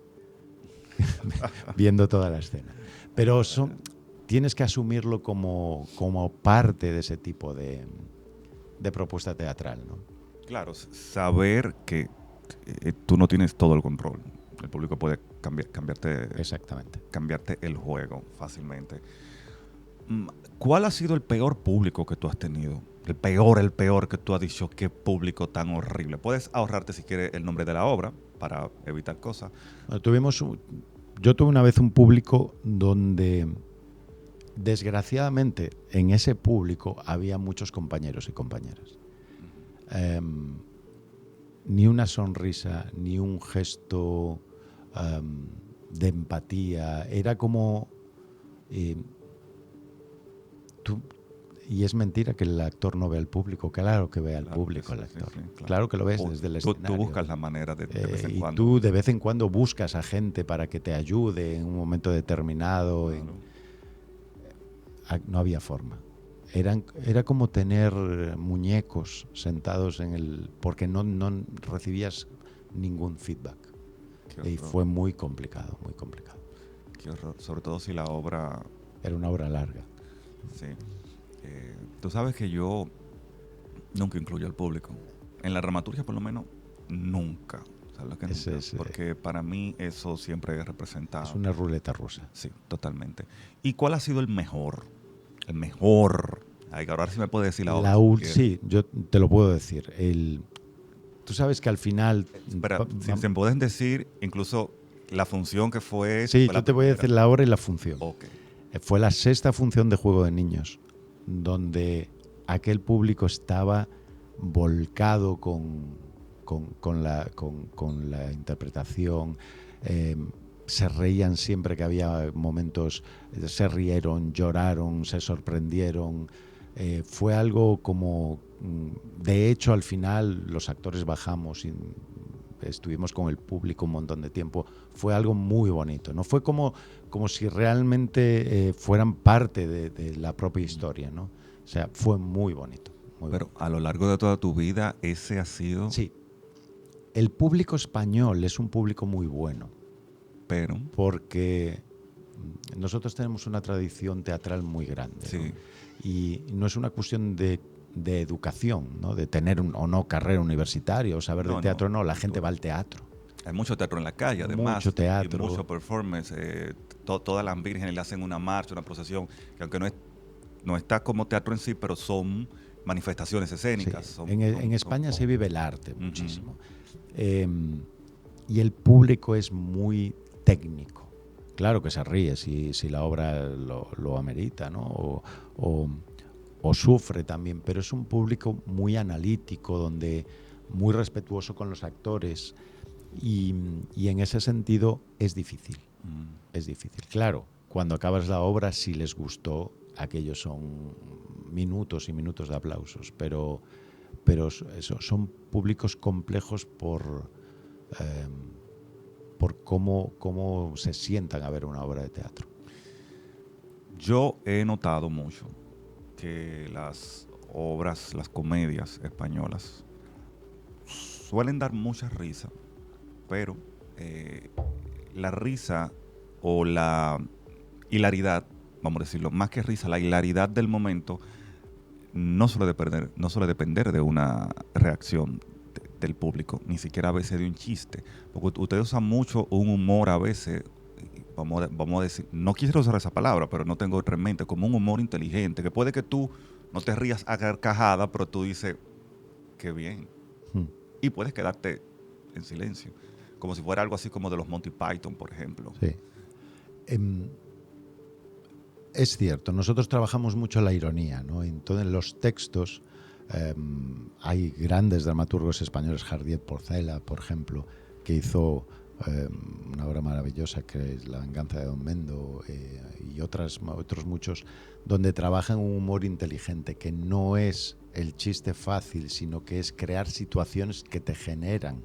viendo toda la escena. Pero tienes que asumirlo como parte de ese tipo de propuesta teatral, ¿no? Claro, saber que tú no tienes todo el control. El público puede Exactamente. cambiarte el juego fácilmente. ¿Cuál ha sido el peor público que tú has tenido? El peor que tú has dicho, qué público tan horrible. Puedes ahorrarte si quieres el nombre de la obra para evitar cosas. Bueno, yo tuve una vez un público donde, desgraciadamente, en ese público había muchos compañeros y compañeras. Ni una sonrisa, ni un gesto de empatía. Era como... y es mentira que el actor no ve al público. Claro que ve al público el actor. Sí, claro que lo ves desde el escenario. Tú buscas la manera de vez en cuando. Y tú de vez en cuando buscas a gente para que te ayude en un momento determinado. Claro. No había forma. Era como tener muñecos sentados porque no recibías ningún feedback. Y fue muy complicado, muy complicado. Qué horror. Sobre todo si la obra... Era una obra larga. Sí. Tú sabes que yo nunca incluyo al público. En la dramaturgia, por lo menos, nunca. ¿Sabes lo que nunca? Porque para mí eso siempre representa... Es una ruleta rusa. Sí, totalmente. ¿Y cuál ha sido el mejor? El mejor. Ay, ahora sí me puede decir la obra. Sí, yo te lo puedo decir. Tú sabes que al final... Espera, si me pueden decir incluso la función que fue... Sí, fue yo te voy a decir la hora y la función. Okay. Fue la 6ª función de Juego de Niños, donde aquel público estaba volcado con la interpretación. Se reían siempre que había momentos, se rieron, lloraron, se sorprendieron. Fue algo como... De hecho, al final los actores bajamos y estuvimos con el público un montón de tiempo. Fue algo muy bonito, ¿no? Fue como si realmente fueran parte de la propia historia, ¿no? O sea, fue muy bonito. Pero a lo largo de toda tu vida, ese ha sido... Sí. El público español es un público muy bueno. Pero... Porque nosotros tenemos una tradición teatral muy grande, sí. ¿no? Y no es una cuestión de educación, ¿no? De tener o no carrera universitaria o saber de teatro, no. La gente va al teatro. Hay mucho teatro en la calle, además. Mucho teatro. Y mucho performance. Todas las vírgenes le hacen una marcha, una procesión, que aunque no está como teatro en sí, pero son manifestaciones escénicas. Sí. Son- En España son- se vive el arte Ujú. muchísimo. Y el público es muy técnico. Claro que se ríe si la obra lo amerita, ¿no? O sufre también, pero es un público muy analítico, donde muy respetuoso con los actores y en ese sentido es difícil. Es difícil. Claro, cuando acabas la obra, si les gustó, aquellos son minutos y minutos de aplausos, pero eso, son públicos complejos por cómo se sientan a ver una obra de teatro. Yo he notado mucho que las obras, las comedias españolas suelen dar mucha risa, pero la risa o la hilaridad, vamos a decirlo, más que risa, la hilaridad del momento no suele depender de una reacción del público, ni siquiera a veces de un chiste, porque ustedes usan mucho un humor a veces, vamos a decir, no quisiera usar esa palabra, pero no tengo otra en mente, como un humor inteligente, que puede que tú no te rías a carcajada, pero tú dices, qué bien, y puedes quedarte en silencio, como si fuera algo así como de los Monty Python, por ejemplo. Sí. Es cierto, nosotros trabajamos mucho la ironía, ¿no? Entonces, en los textos hay grandes dramaturgos españoles, Jardiet Porcela, por ejemplo, que hizo una obra maravillosa que es La venganza de Don Mendo, y otros muchos, donde trabajan un humor inteligente, que no es el chiste fácil, sino que es crear situaciones que te generan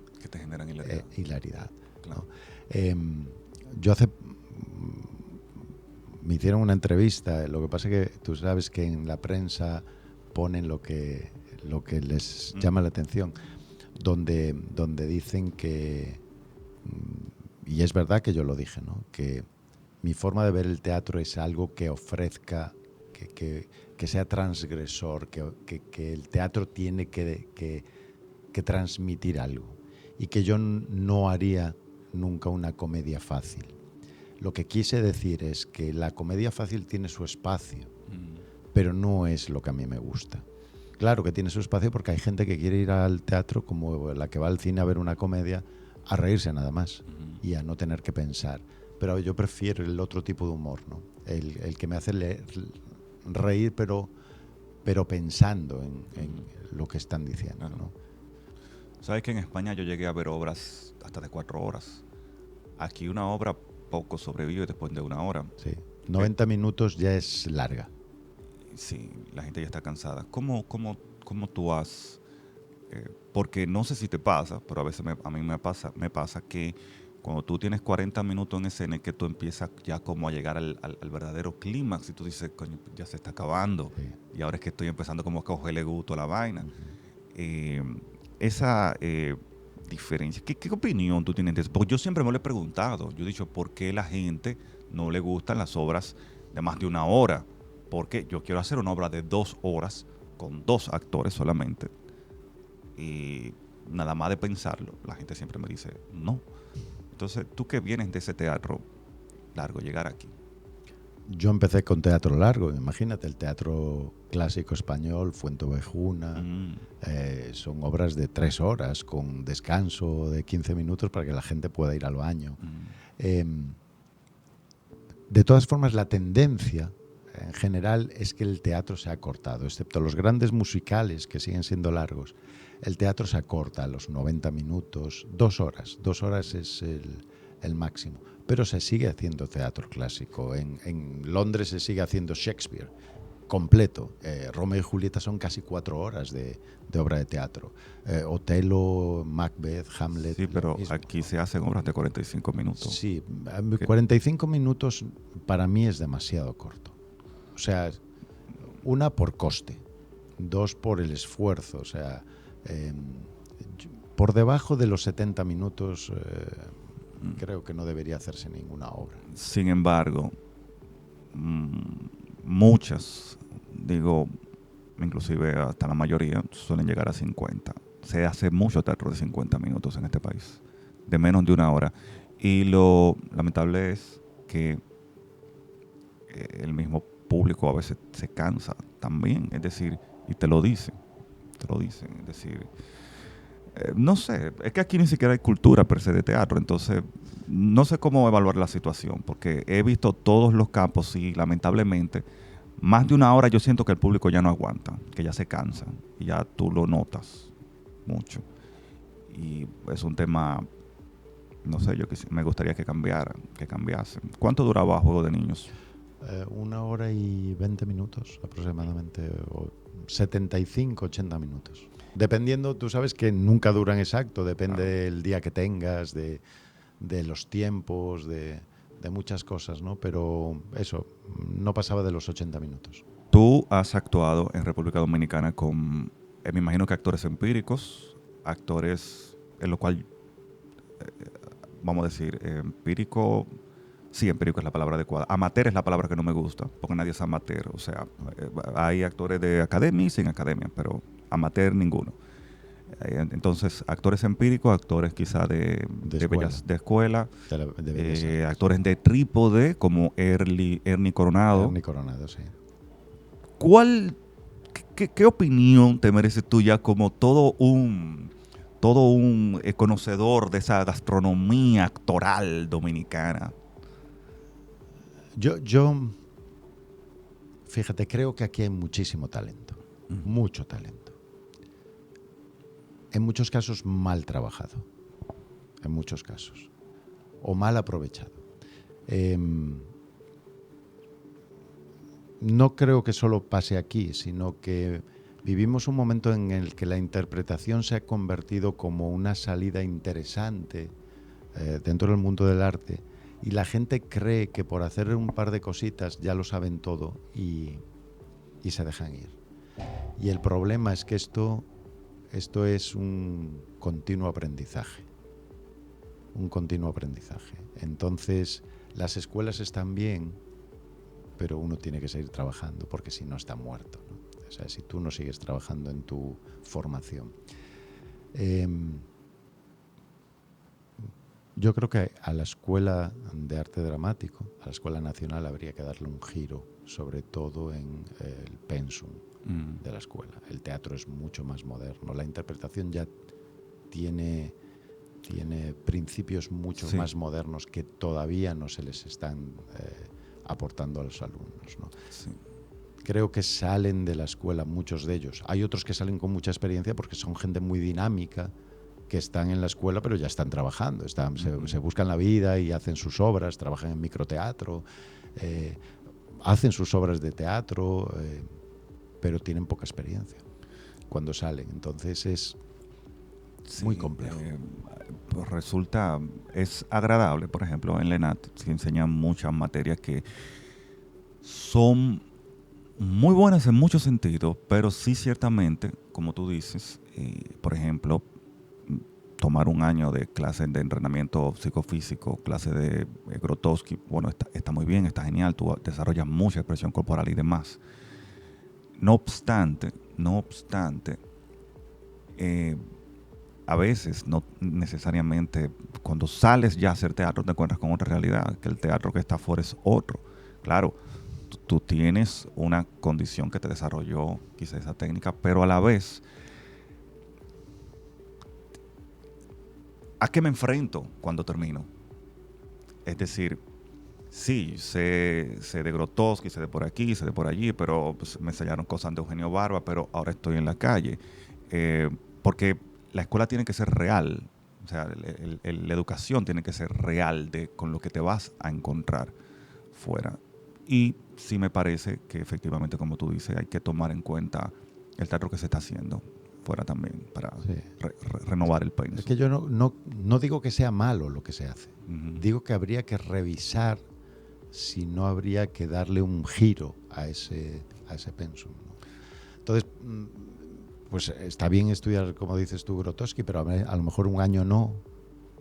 hilaridad. Claro. ¿No? Yo me hicieron una entrevista, lo que pasa es que tú sabes que en la prensa ponen lo que les llama la atención, donde dicen que, y es verdad que yo lo dije, ¿no? Que mi forma de ver el teatro es algo que ofrezca, que sea transgresor, que el teatro tiene que transmitir algo, y que yo no haría nunca una comedia fácil. Lo que quise decir es que la comedia fácil tiene su espacio, pero no es lo que a mí me gusta. Claro que tiene su espacio porque hay gente que quiere ir al teatro, como la que va al cine a ver una comedia, a reírse nada más y a no tener que pensar. Pero yo prefiero el otro tipo de humor, ¿no? El que me hace reír, pero pensando en lo que están diciendo, ¿no? ¿Sabes que en España yo llegué a ver obras hasta de 4 horas? Aquí una obra poco sobrevive después de 1 hora. Sí. 90 minutos ya es larga. Sí, la gente ya está cansada. ¿Cómo tú has...? Porque no sé si te pasa, pero a veces a mí me pasa que cuando tú tienes 40 minutos en escena, es que tú empiezas ya como a llegar al verdadero clímax y tú dices, coño, ya se está acabando. Sí. Y ahora es que estoy empezando como a cogerle gusto a la vaina. Esa diferencia, ¿qué opinión tú tienes de eso? Porque yo siempre me lo he preguntado. Yo he dicho, ¿por qué la gente no le gustan las obras de más de 1 hora? Porque yo quiero hacer una obra de 2 horas con 2 actores solamente. Y nada más de pensarlo, la gente siempre me dice, no. Entonces, tú que vienes de ese teatro largo, llegar aquí. Yo empecé con teatro largo, imagínate, el teatro clásico español, Fuentovejuna, son obras de 3 horas, con descanso de 15 minutos para que la gente pueda ir al baño. De todas formas, la tendencia en general es que el teatro se ha acortado, excepto los grandes musicales que siguen siendo largos. El teatro se acorta a los 90 minutos, 2 horas. 2 horas es el máximo. Pero se sigue haciendo teatro clásico. En Londres se sigue haciendo Shakespeare completo. Romeo y Julieta son casi 4 horas de obra de teatro. Otelo, Macbeth, Hamlet. Sí, pero aquí se hacen obras de 45 minutos. Sí, 45 minutos para mí es demasiado corto. O sea, 1 por coste, 2 por el esfuerzo. O sea, por debajo de los 70 minutos creo que no debería hacerse ninguna obra. Sin embargo, muchas, digo, inclusive hasta la mayoría, suelen llegar a 50. Se hace mucho teatro de 50 minutos en este país, de menos de 1 hora. Y lo lamentable es que el mismo público a veces se cansa también. Es decir, y te lo dicen. Es decir, no sé, es que aquí ni siquiera hay cultura per se de teatro, entonces no sé cómo evaluar la situación, porque he visto todos los campos y lamentablemente más de una hora yo siento que el público ya no aguanta, que ya se cansa, y ya tú lo notas mucho. Y es un tema, no sé, me gustaría que cambiase. ¿Cuánto duraba Juego de Niños? 1 hora y 20 minutos aproximadamente, o 75, 80 minutos. Dependiendo, tú sabes que nunca duran exacto, depende del día que tengas, de los tiempos, de muchas cosas, ¿no? Pero eso, no pasaba de los 80 minutos. Tú has actuado en República Dominicana con, me imagino que actores empíricos, actores en lo cual, vamos a decir, empírico, sí, empírico es la palabra adecuada. Amateur es la palabra que no me gusta, porque nadie es amateur. O sea, hay actores de academia y sin academia, pero amateur ninguno. Entonces, actores empíricos, actores quizá de escuela, actores de trípode, como Ernie Coronado. Ernie Coronado, sí. ¿Qué opinión te mereces tú ya como todo un conocedor de esa gastronomía actoral dominicana? Yo, fíjate, creo que aquí hay muchísimo talento, mucho talento. En muchos casos mal trabajado, en muchos casos, o mal aprovechado. No creo que solo pase aquí, sino que vivimos un momento en el que la interpretación se ha convertido como una salida interesante dentro del mundo del arte, y la gente cree que por hacer un par de cositas ya lo saben todo y se dejan ir. Y el problema es que esto es un continuo aprendizaje. Entonces, las escuelas están bien, pero uno tiene que seguir trabajando, porque si no está muerto, ¿no? O sea, si tú no sigues trabajando en tu formación. Yo creo que a la Escuela de Arte Dramático, a la Escuela Nacional, habría que darle un giro, sobre todo en el pensum de la escuela. El teatro es mucho más moderno, la interpretación ya tiene principios mucho más modernos que todavía no se les están aportando a los alumnos, ¿no? Sí. Creo que salen de la escuela muchos de ellos. Hay otros que salen con mucha experiencia porque son gente muy dinámica, que están en la escuela pero ya están trabajando, se buscan la vida y hacen sus obras, trabajan en microteatro, hacen sus obras de teatro, pero tienen poca experiencia cuando salen. Entonces es muy complejo. Pues resulta, es agradable, por ejemplo, en la ENAT se enseñan muchas materias que son muy buenas en muchos sentidos, pero sí ciertamente, como tú dices, por ejemplo, tomar un año de clases de entrenamiento psicofísico, clase de Grotowski, bueno, está muy bien, está genial, tú desarrollas mucha expresión corporal y demás. No obstante, a veces, no necesariamente, cuando sales ya a hacer teatro te encuentras con otra realidad, que el teatro que está afuera es otro. Claro, tú tienes una condición que te desarrolló quizá esa técnica, pero a la vez, ¿a qué me enfrento cuando termino? Es decir, sí, sé de Grotowski, sé de por aquí, sé de por allí, pero pues, me enseñaron cosas de Eugenio Barba, pero ahora estoy en la calle. Porque la escuela tiene que ser real, o sea, la educación tiene que ser real con lo que te vas a encontrar fuera. Y sí me parece que efectivamente, como tú dices, hay que tomar en cuenta el teatro que se está haciendo fuera también para renovar el país. Es que yo no digo que sea malo lo que se hace. Digo que habría que revisar si no habría que darle un giro a ese pensum, ¿no? Entonces, pues está bien estudiar, como dices tú, Grotowski, pero a lo mejor un año no,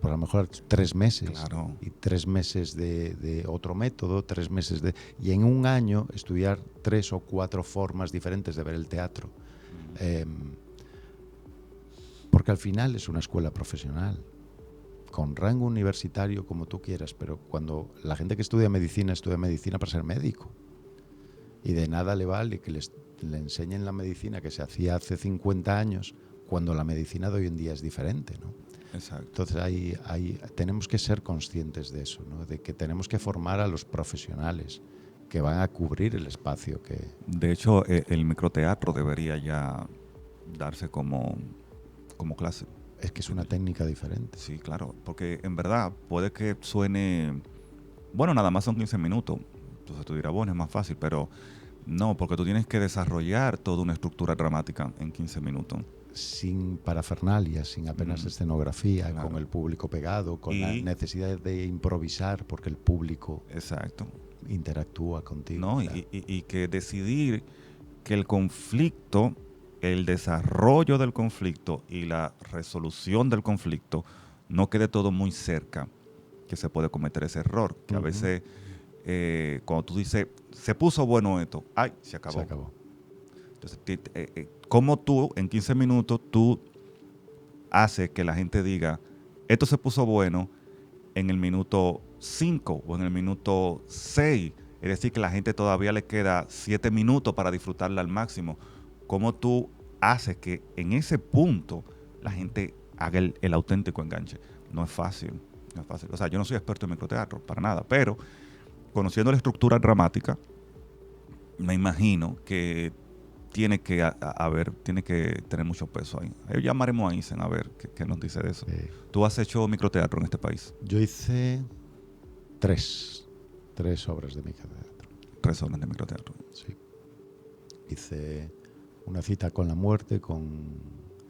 pues a lo mejor 3 meses. Claro. Y 3 meses de otro método, 3 meses y en un año estudiar 3 o 4 formas diferentes de ver el teatro. Porque al final es una escuela profesional, con rango universitario como tú quieras, pero cuando la gente que estudia medicina para ser médico. Y de nada le vale que le enseñen la medicina que se hacía hace 50 años, cuando la medicina de hoy en día es diferente, ¿no? Exacto. Entonces tenemos que ser conscientes de eso, ¿no? De que tenemos que formar a los profesionales que van a cubrir el espacio que... De hecho, el microteatro debería ya darse como clase. Es que es una técnica diferente. Sí, claro, porque en verdad puede que suene, bueno, nada más son 15 minutos, entonces tú dirás, bueno, es más fácil, pero no, porque tú tienes que desarrollar toda una estructura dramática en 15 minutos. Sin parafernalia, sin apenas escenografía, claro. con el público pegado, con Y la necesidad de improvisar, porque el público exacto. interactúa contigo. ¿No? Claro. Y que decidir que el conflicto, el desarrollo del conflicto y la resolución del conflicto no quede todo muy cerca, que se puede cometer ese error, que a veces cuando tú dices, se puso bueno esto, ¡ay! Se acabó. Se acabó. Entonces, ¿cómo tú en 15 minutos tú haces que la gente diga, esto se puso bueno en el minuto 5 o en el minuto 6? Es decir, que la gente todavía le queda 7 minutos para disfrutarla al máximo. ¿Cómo tú haces que en ese punto la gente haga el auténtico enganche? No es fácil, no es fácil. O sea, yo no soy experto en microteatro, para nada, pero conociendo la estructura dramática, me imagino que tiene que tiene que tener mucho peso ahí. Llamaremos a Isen a ver qué nos dice de eso. Sí. ¿Tú has hecho microteatro en este país? Yo hice tres obras de microteatro. 3 horas de microteatro. Sí. Hice Una cita con la muerte con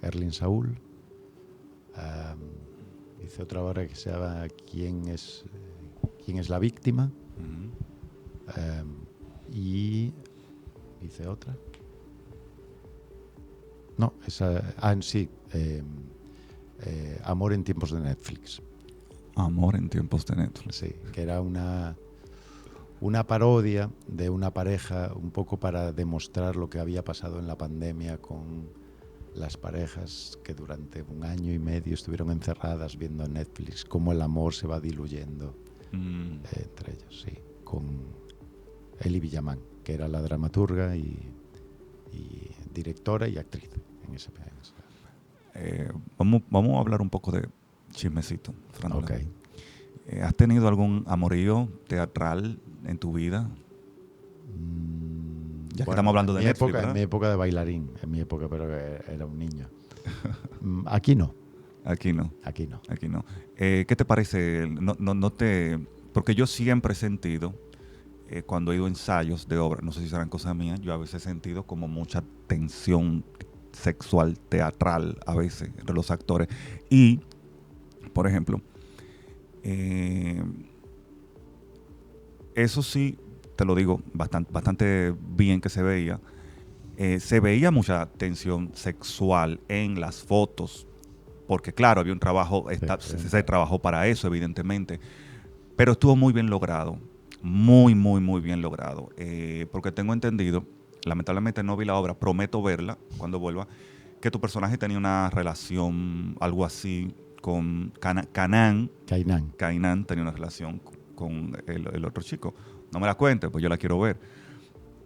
Erling Saúl. Hice otra obra que se llama ¿Quién es la víctima? Y hice otra. No, sí. Amor en tiempos de Netflix. Amor en tiempos de Netflix. Sí, que era una parodia de una pareja, un poco para demostrar lo que había pasado en la pandemia con las parejas que durante 1 año y medio estuvieron encerradas viendo Netflix, cómo el amor se va diluyendo entre ellos, sí, con Eli Villamán, que era la dramaturga y directora y actriz en ese país. Vamos a hablar un poco de chismecito, Fernando. Okay. ¿Has tenido algún amorío teatral en tu vida? Ya que estamos hablando de Netflix, ¿verdad? En mi época de bailarín, pero era un niño. Aquí no. Aquí no. Aquí no. Aquí no. ¿Qué te parece? Porque yo siempre he sentido, cuando he ido a ensayos de obra, no sé si serán cosas mías, yo a veces he sentido como mucha tensión sexual teatral a veces entre los actores. Y, por ejemplo, eso sí, te lo digo, bastante bien que se veía. Se veía mucha tensión sexual en las fotos, porque claro, había un trabajo, se trabajó para eso, evidentemente, pero estuvo muy bien logrado, muy bien logrado, porque tengo entendido, lamentablemente no vi la obra, prometo verla cuando vuelva, que tu personaje tenía una relación, algo así, con Cainán tenía una relación con el otro chico. No me la cuentes, pues yo la quiero ver.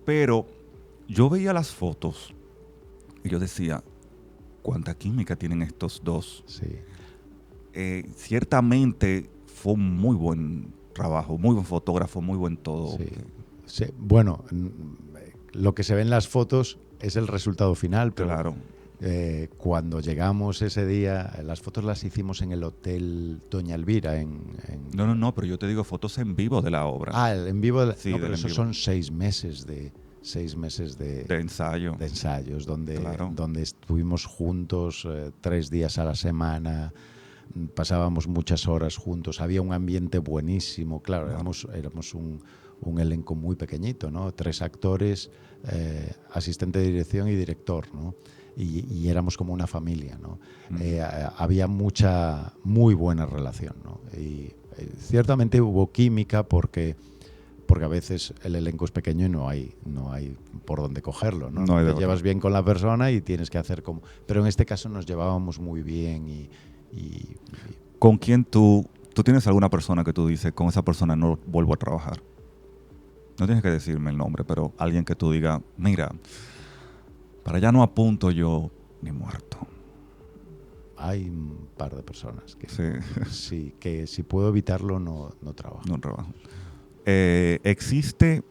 Pero yo veía las fotos y yo decía, ¿cuánta química tienen estos dos? Sí. Ciertamente fue un muy buen trabajo, muy buen fotógrafo, muy buen todo. Sí. Sí. Bueno, lo que se ve en las fotos es el resultado final, pero claro. Cuando llegamos ese día, las fotos las hicimos en el Hotel Doña Elvira. No, pero yo te digo fotos en vivo de la obra. Ah, el en vivo. Sí, no, pero esos vivo. son 6 meses de ensayo. De ensayos, Claro. donde estuvimos juntos 3 días a la semana, pasábamos muchas horas juntos, había un ambiente buenísimo, claro, éramos un elenco muy pequeñito, ¿no? 3 actores, asistente de dirección y director, ¿no? Y éramos como una familia, ¿no? Había muy buena relación, ¿no? Y ciertamente hubo química porque a veces el elenco es pequeño y no hay por dónde cogerlo, ¿no? Te llevas bien con la persona y tienes que hacer como... Pero en este caso nos llevábamos muy bien y ¿Con quién tú tienes alguna persona que tú dices, con esa persona no vuelvo a trabajar? No tienes que decirme el nombre, pero alguien que tú digas, mira, para allá no apunto yo ni muerto. Hay un par de personas que Sí. sí, que si puedo evitarlo no trabajo. No trabajo. ¿Existe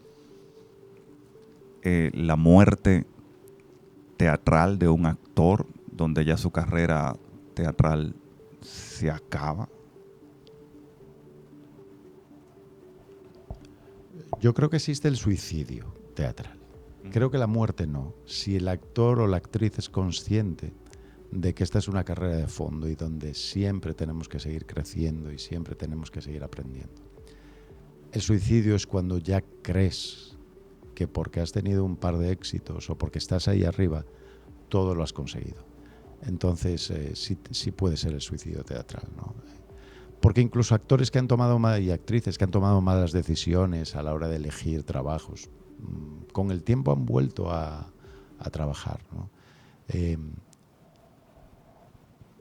la muerte teatral de un actor donde ya su carrera teatral se acaba? Yo creo que existe el suicidio teatral. Creo que la muerte no. Si el actor o la actriz es consciente de que esta es una carrera de fondo y donde siempre tenemos que seguir creciendo y siempre tenemos que seguir aprendiendo. El suicidio es cuando ya crees que porque has tenido un par de éxitos o porque estás ahí arriba, todo lo has conseguido. Entonces, sí puede ser el suicidio teatral, ¿no? Porque incluso actores que han tomado y actrices que han tomado malas decisiones a la hora de elegir trabajos, con el tiempo han vuelto a trabajar, ¿no?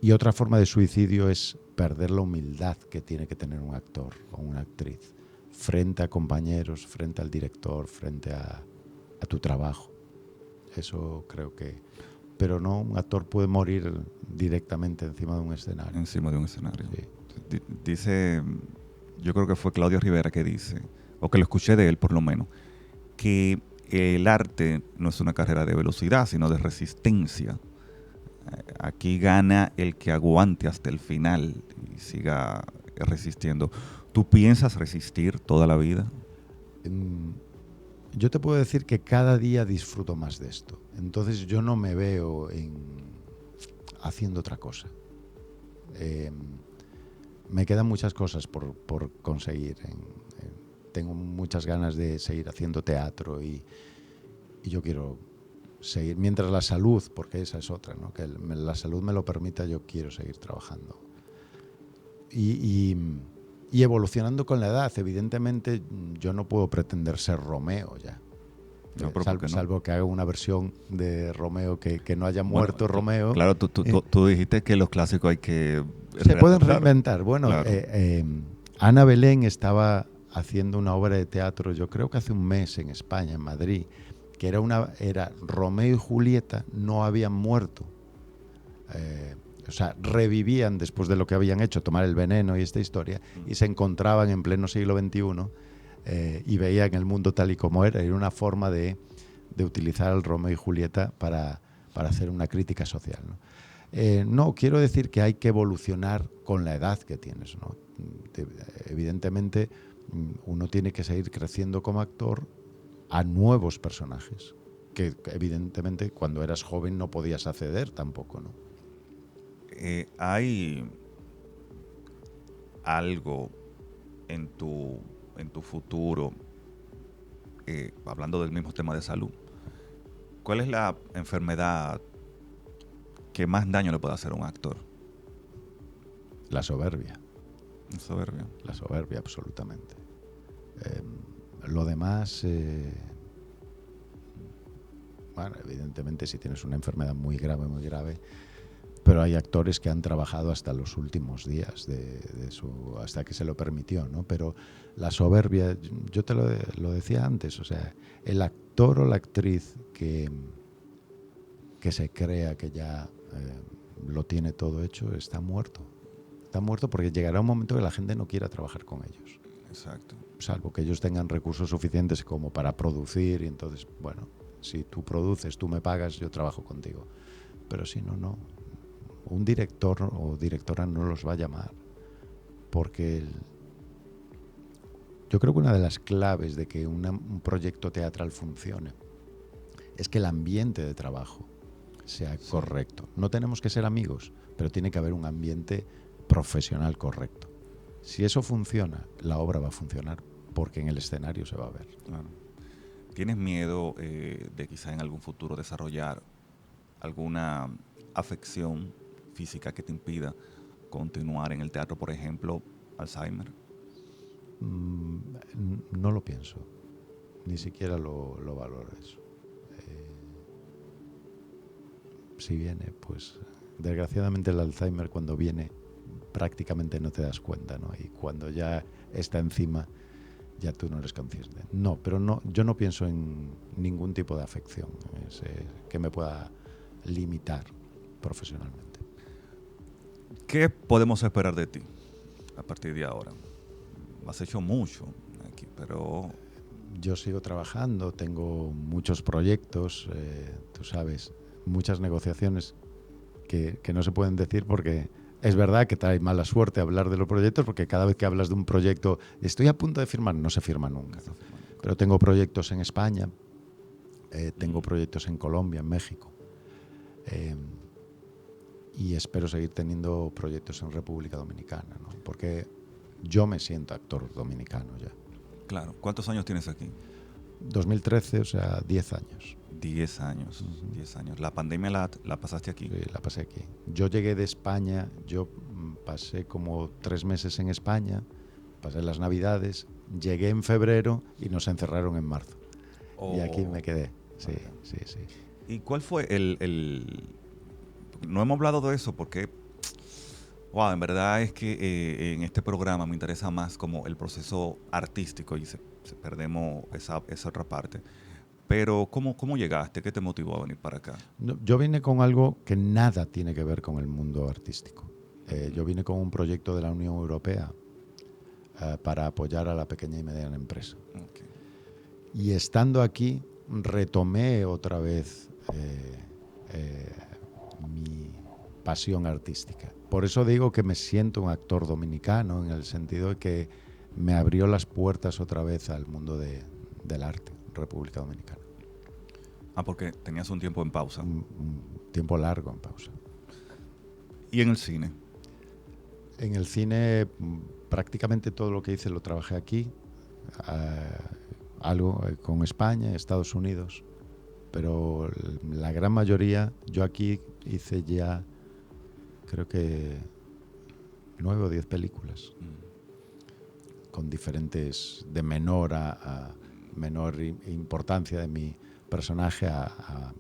Y otra forma de suicidio es perder la humildad que tiene que tener un actor o una actriz frente a compañeros, frente al director, frente a tu trabajo. Eso creo que... Pero no, un actor puede morir directamente encima de un escenario. Encima de un escenario. Sí. Dice, yo creo que fue Claudio Rivera que dice, o que lo escuché de él por lo menos, que el arte no es una carrera de velocidad, sino de resistencia. Aquí gana el que aguante hasta el final y siga resistiendo. ¿Tú piensas resistir toda la vida? Yo te puedo decir que cada día disfruto más de esto. Entonces yo no me veo haciendo otra cosa. Me quedan muchas cosas por conseguir. Tengo muchas ganas de seguir haciendo teatro y yo quiero seguir. Mientras la salud, porque esa es otra, ¿no? Que la salud me lo permita, yo quiero seguir trabajando. Y evolucionando con la edad. Evidentemente yo no puedo pretender ser Romeo ya. No, Salvo que haga una versión de Romeo que no haya muerto Romeo. Claro, tú dijiste que los clásicos hay que... Se pueden reinventar. Bueno, claro. Ana Belén estaba haciendo una obra de teatro, yo creo que hace un mes en España, en Madrid, que era Romeo y Julieta no habían muerto. O sea, revivían después de lo que habían hecho, tomar el veneno y esta historia, y se encontraban en pleno siglo XXI y veían el mundo tal y como era. Era una forma de utilizar al Romeo y Julieta para hacer una crítica social, ¿no? No, quiero decir que hay que evolucionar con la edad que tienes, ¿no? Evidentemente, uno tiene que seguir creciendo como actor a nuevos personajes, que evidentemente cuando eras joven no podías acceder tampoco, ¿no? ¿Hay algo en tu futuro, hablando del mismo tema de salud, cuál es la enfermedad que más daño le puede hacer a un actor? La soberbia. Soberbia. La soberbia, absolutamente. Lo demás, bueno, evidentemente si tienes una enfermedad muy grave, pero hay actores que han trabajado hasta los últimos días hasta que se lo permitió, ¿no? Pero la soberbia, yo te lo decía antes, o sea, el actor o la actriz que se crea que ya lo tiene todo hecho, está muerto. Está muerto porque llegará un momento que la gente no quiera trabajar con ellos. Exacto. Salvo que ellos tengan recursos suficientes como para producir y entonces, bueno, si tú produces, tú me pagas, yo trabajo contigo. Pero si no. Un director o directora no los va a llamar porque yo creo que una de las claves de que un proyecto teatral funcione es que el ambiente de trabajo sea correcto. No tenemos que ser amigos, pero tiene que haber un ambiente profesional correcto. Si eso funciona, la obra va a funcionar porque en el escenario se va a ver. Claro. ¿Tienes miedo de quizá en algún futuro desarrollar alguna afección física que te impida continuar en el teatro, por ejemplo, Alzheimer? No lo pienso, ni siquiera lo valoro eso. Si viene, pues desgraciadamente el Alzheimer cuando viene prácticamente no te das cuenta, ¿no? Y cuando ya está encima ya tú no eres consciente. No, pero no, yo no pienso en ningún tipo de afección que me pueda limitar profesionalmente. ¿Qué podemos esperar de ti a partir de ahora? Has hecho mucho aquí, pero... Yo sigo trabajando, tengo muchos proyectos, tú sabes, muchas negociaciones que no se pueden decir porque es verdad que trae mala suerte hablar de los proyectos, porque cada vez que hablas de un proyecto, estoy a punto de firmar, no se firma nunca. Pero tengo proyectos en España, tengo proyectos en Colombia, en México, y espero seguir teniendo proyectos en República Dominicana, ¿no? Porque yo me siento actor dominicano ya. Claro. ¿Cuántos años tienes aquí? 2013, o sea, 10 años. 10 años. 10 años. ¿La pandemia la pasaste aquí? Sí, la pasé aquí. Yo llegué de España, yo pasé como 3 meses en España, pasé las Navidades, llegué en febrero y nos encerraron en marzo. Y aquí me quedé. Sí, sí, sí. ¿Y cuál fue No hemos hablado de eso porque... Wow, en verdad es que en este programa me interesa más como el proceso artístico y perdemos esa otra parte. Pero ¿cómo llegaste? ¿Qué te motivó a venir para acá? No, yo vine con algo que nada tiene que ver con el mundo artístico. Yo vine con un proyecto de la Unión Europea para apoyar a la pequeña y mediana empresa. Okay. Y estando aquí retomé otra vez mi pasión artística. Por eso digo que me siento un actor dominicano, en el sentido de que me abrió las puertas otra vez al mundo del arte, República Dominicana. Porque tenías un tiempo en pausa. Un tiempo largo en pausa. ¿Y en el cine? En el cine prácticamente todo lo que hice lo trabajé aquí, algo con España, Estados Unidos, pero la gran mayoría, yo aquí hice ya creo que 9 o 10 películas, con diferentes, de menor a menor importancia de mi personaje a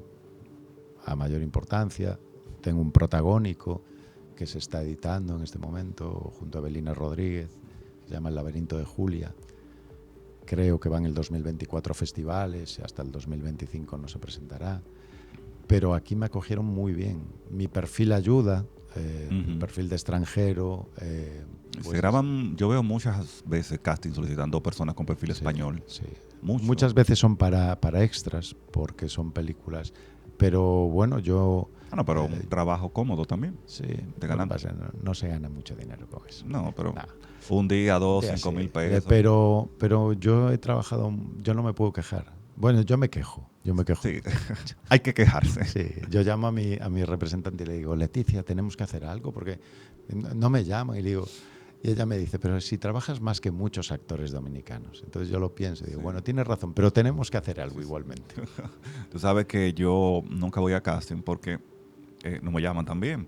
mayor importancia. Tengo un protagónico que se está editando en este momento junto a Belina Rodríguez, se llama El laberinto de Julia. Creo que va en el 2024 a festivales, hasta el 2025 no se presentará. Pero aquí me acogieron muy bien. Mi perfil ayuda, mi perfil de extranjero. Se graban, yo veo muchas veces casting solicitando personas con perfil español. Sí. Muchas veces son para extras, porque son películas. Pero bueno, yo... pero un trabajo cómodo también. Sí, no se gana mucho dinero con eso. No, pero un día, 5,000 pesos. Pero yo he trabajado, yo no me puedo quejar. Bueno, yo me quejo. Sí, hay que quejarse. Sí, yo llamo a mi representante y le digo, Leticia, tenemos que hacer algo, porque no me llaman. Y ella me dice, pero si trabajas más que muchos actores dominicanos. Entonces yo lo pienso y digo, bueno, tienes razón, pero tenemos que hacer algo igualmente. Tú sabes que yo nunca voy a casting porque no me llaman tan bien.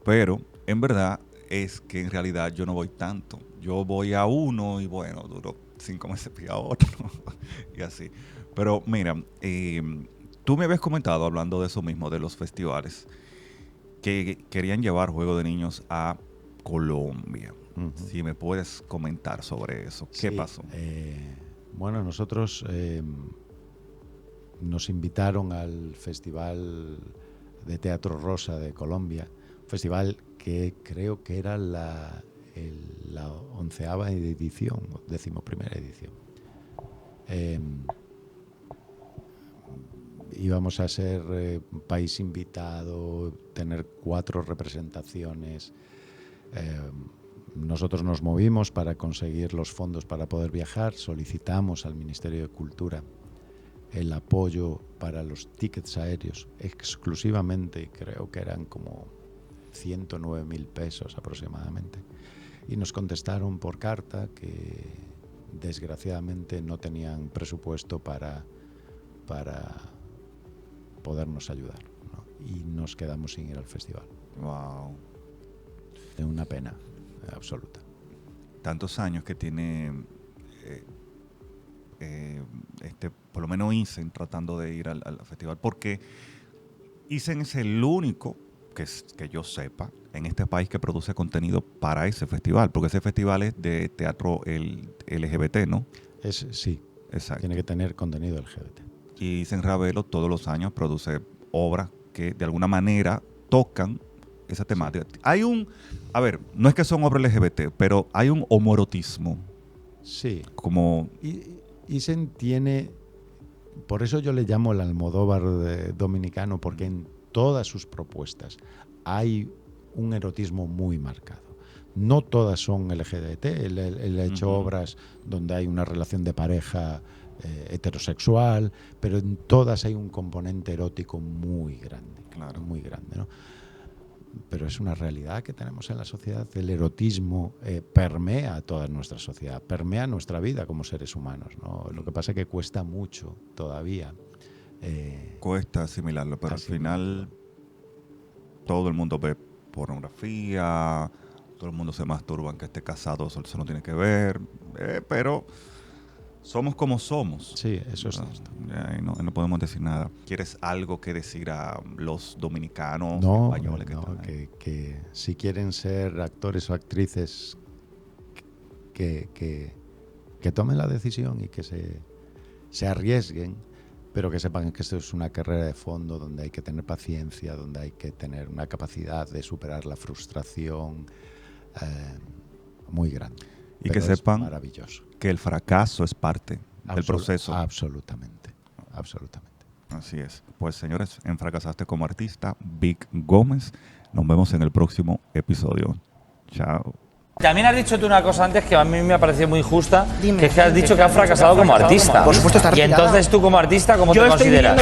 Pero en verdad es que en realidad yo no voy tanto. Yo voy a uno y bueno, duro 5 meses y a otro y así. Pero mira, tú me habías comentado, hablando de eso mismo, de los festivales, que querían llevar Juego de Niños a Colombia. Uh-huh. Si me puedes comentar sobre eso. ¿Qué pasó? Bueno, nosotros nos invitaron al Festival de Teatro Rosa de Colombia, un festival que creo que era la 11ª edición, 11ª edición. Íbamos a ser país invitado, tener 4 representaciones. Nosotros nos movimos para conseguir los fondos para poder viajar, solicitamos al Ministerio de Cultura el apoyo para los tickets aéreos exclusivamente, creo que eran como 109.000 pesos aproximadamente, y nos contestaron por carta que desgraciadamente no tenían presupuesto para podernos ayudar, ¿no? Y nos quedamos sin ir al festival. Wow. Es una pena absoluta. Tantos años que tiene por lo menos INSEN tratando de ir al festival, porque INSEN es el único que yo sepa en este país que produce contenido para ese festival, porque ese festival es de teatro LGBT, ¿no? Sí, Exacto. tiene que tener contenido LGBT. Y Zen Ravelo todos los años produce obras que de alguna manera tocan esa temática. Hay a ver, no es que son obras LGBT, pero hay un homoerotismo. Sí. Como... Y se entiende, por eso yo le llamo el Almodóvar dominicano, porque en todas sus propuestas hay un erotismo muy marcado. No todas son LGBT, él ha hecho obras donde hay una relación de pareja heterosexual, pero en todas hay un componente erótico muy grande, Claro. muy grande, ¿no? Pero es una realidad que tenemos en la sociedad. El erotismo permea a toda nuestra sociedad, permea nuestra vida como seres humanos, ¿no? Lo que pasa es que cuesta mucho todavía. Cuesta asimilarlo, pero al final todo el mundo ve pornografía, todo el mundo se masturba, que esté casado, eso no tiene que ver, pero somos como somos. Sí, eso es cierto. No podemos decir nada. ¿Quieres algo que decir a los dominicanos, No, españoles que están ahí? que si quieren ser actores o actrices, que tomen la decisión y que se arriesguen, pero que sepan que esto es una carrera de fondo donde hay que tener paciencia, donde hay que tener una capacidad de superar la frustración muy grande. Y Pero que es sepan maravilloso. que el fracaso es parte del proceso. Absolutamente, absolutamente. Así es. Pues señores, en Fracasaste como Artista, Vic Gómez. Nos vemos en el próximo episodio. Chao. También has dicho tú una cosa antes que a mí me ha parecido muy justa, que es que has dicho que has fracasado como artista. Por supuesto, está Y retirada. entonces tú como artista, ¿cómo Yo te estoy consideras?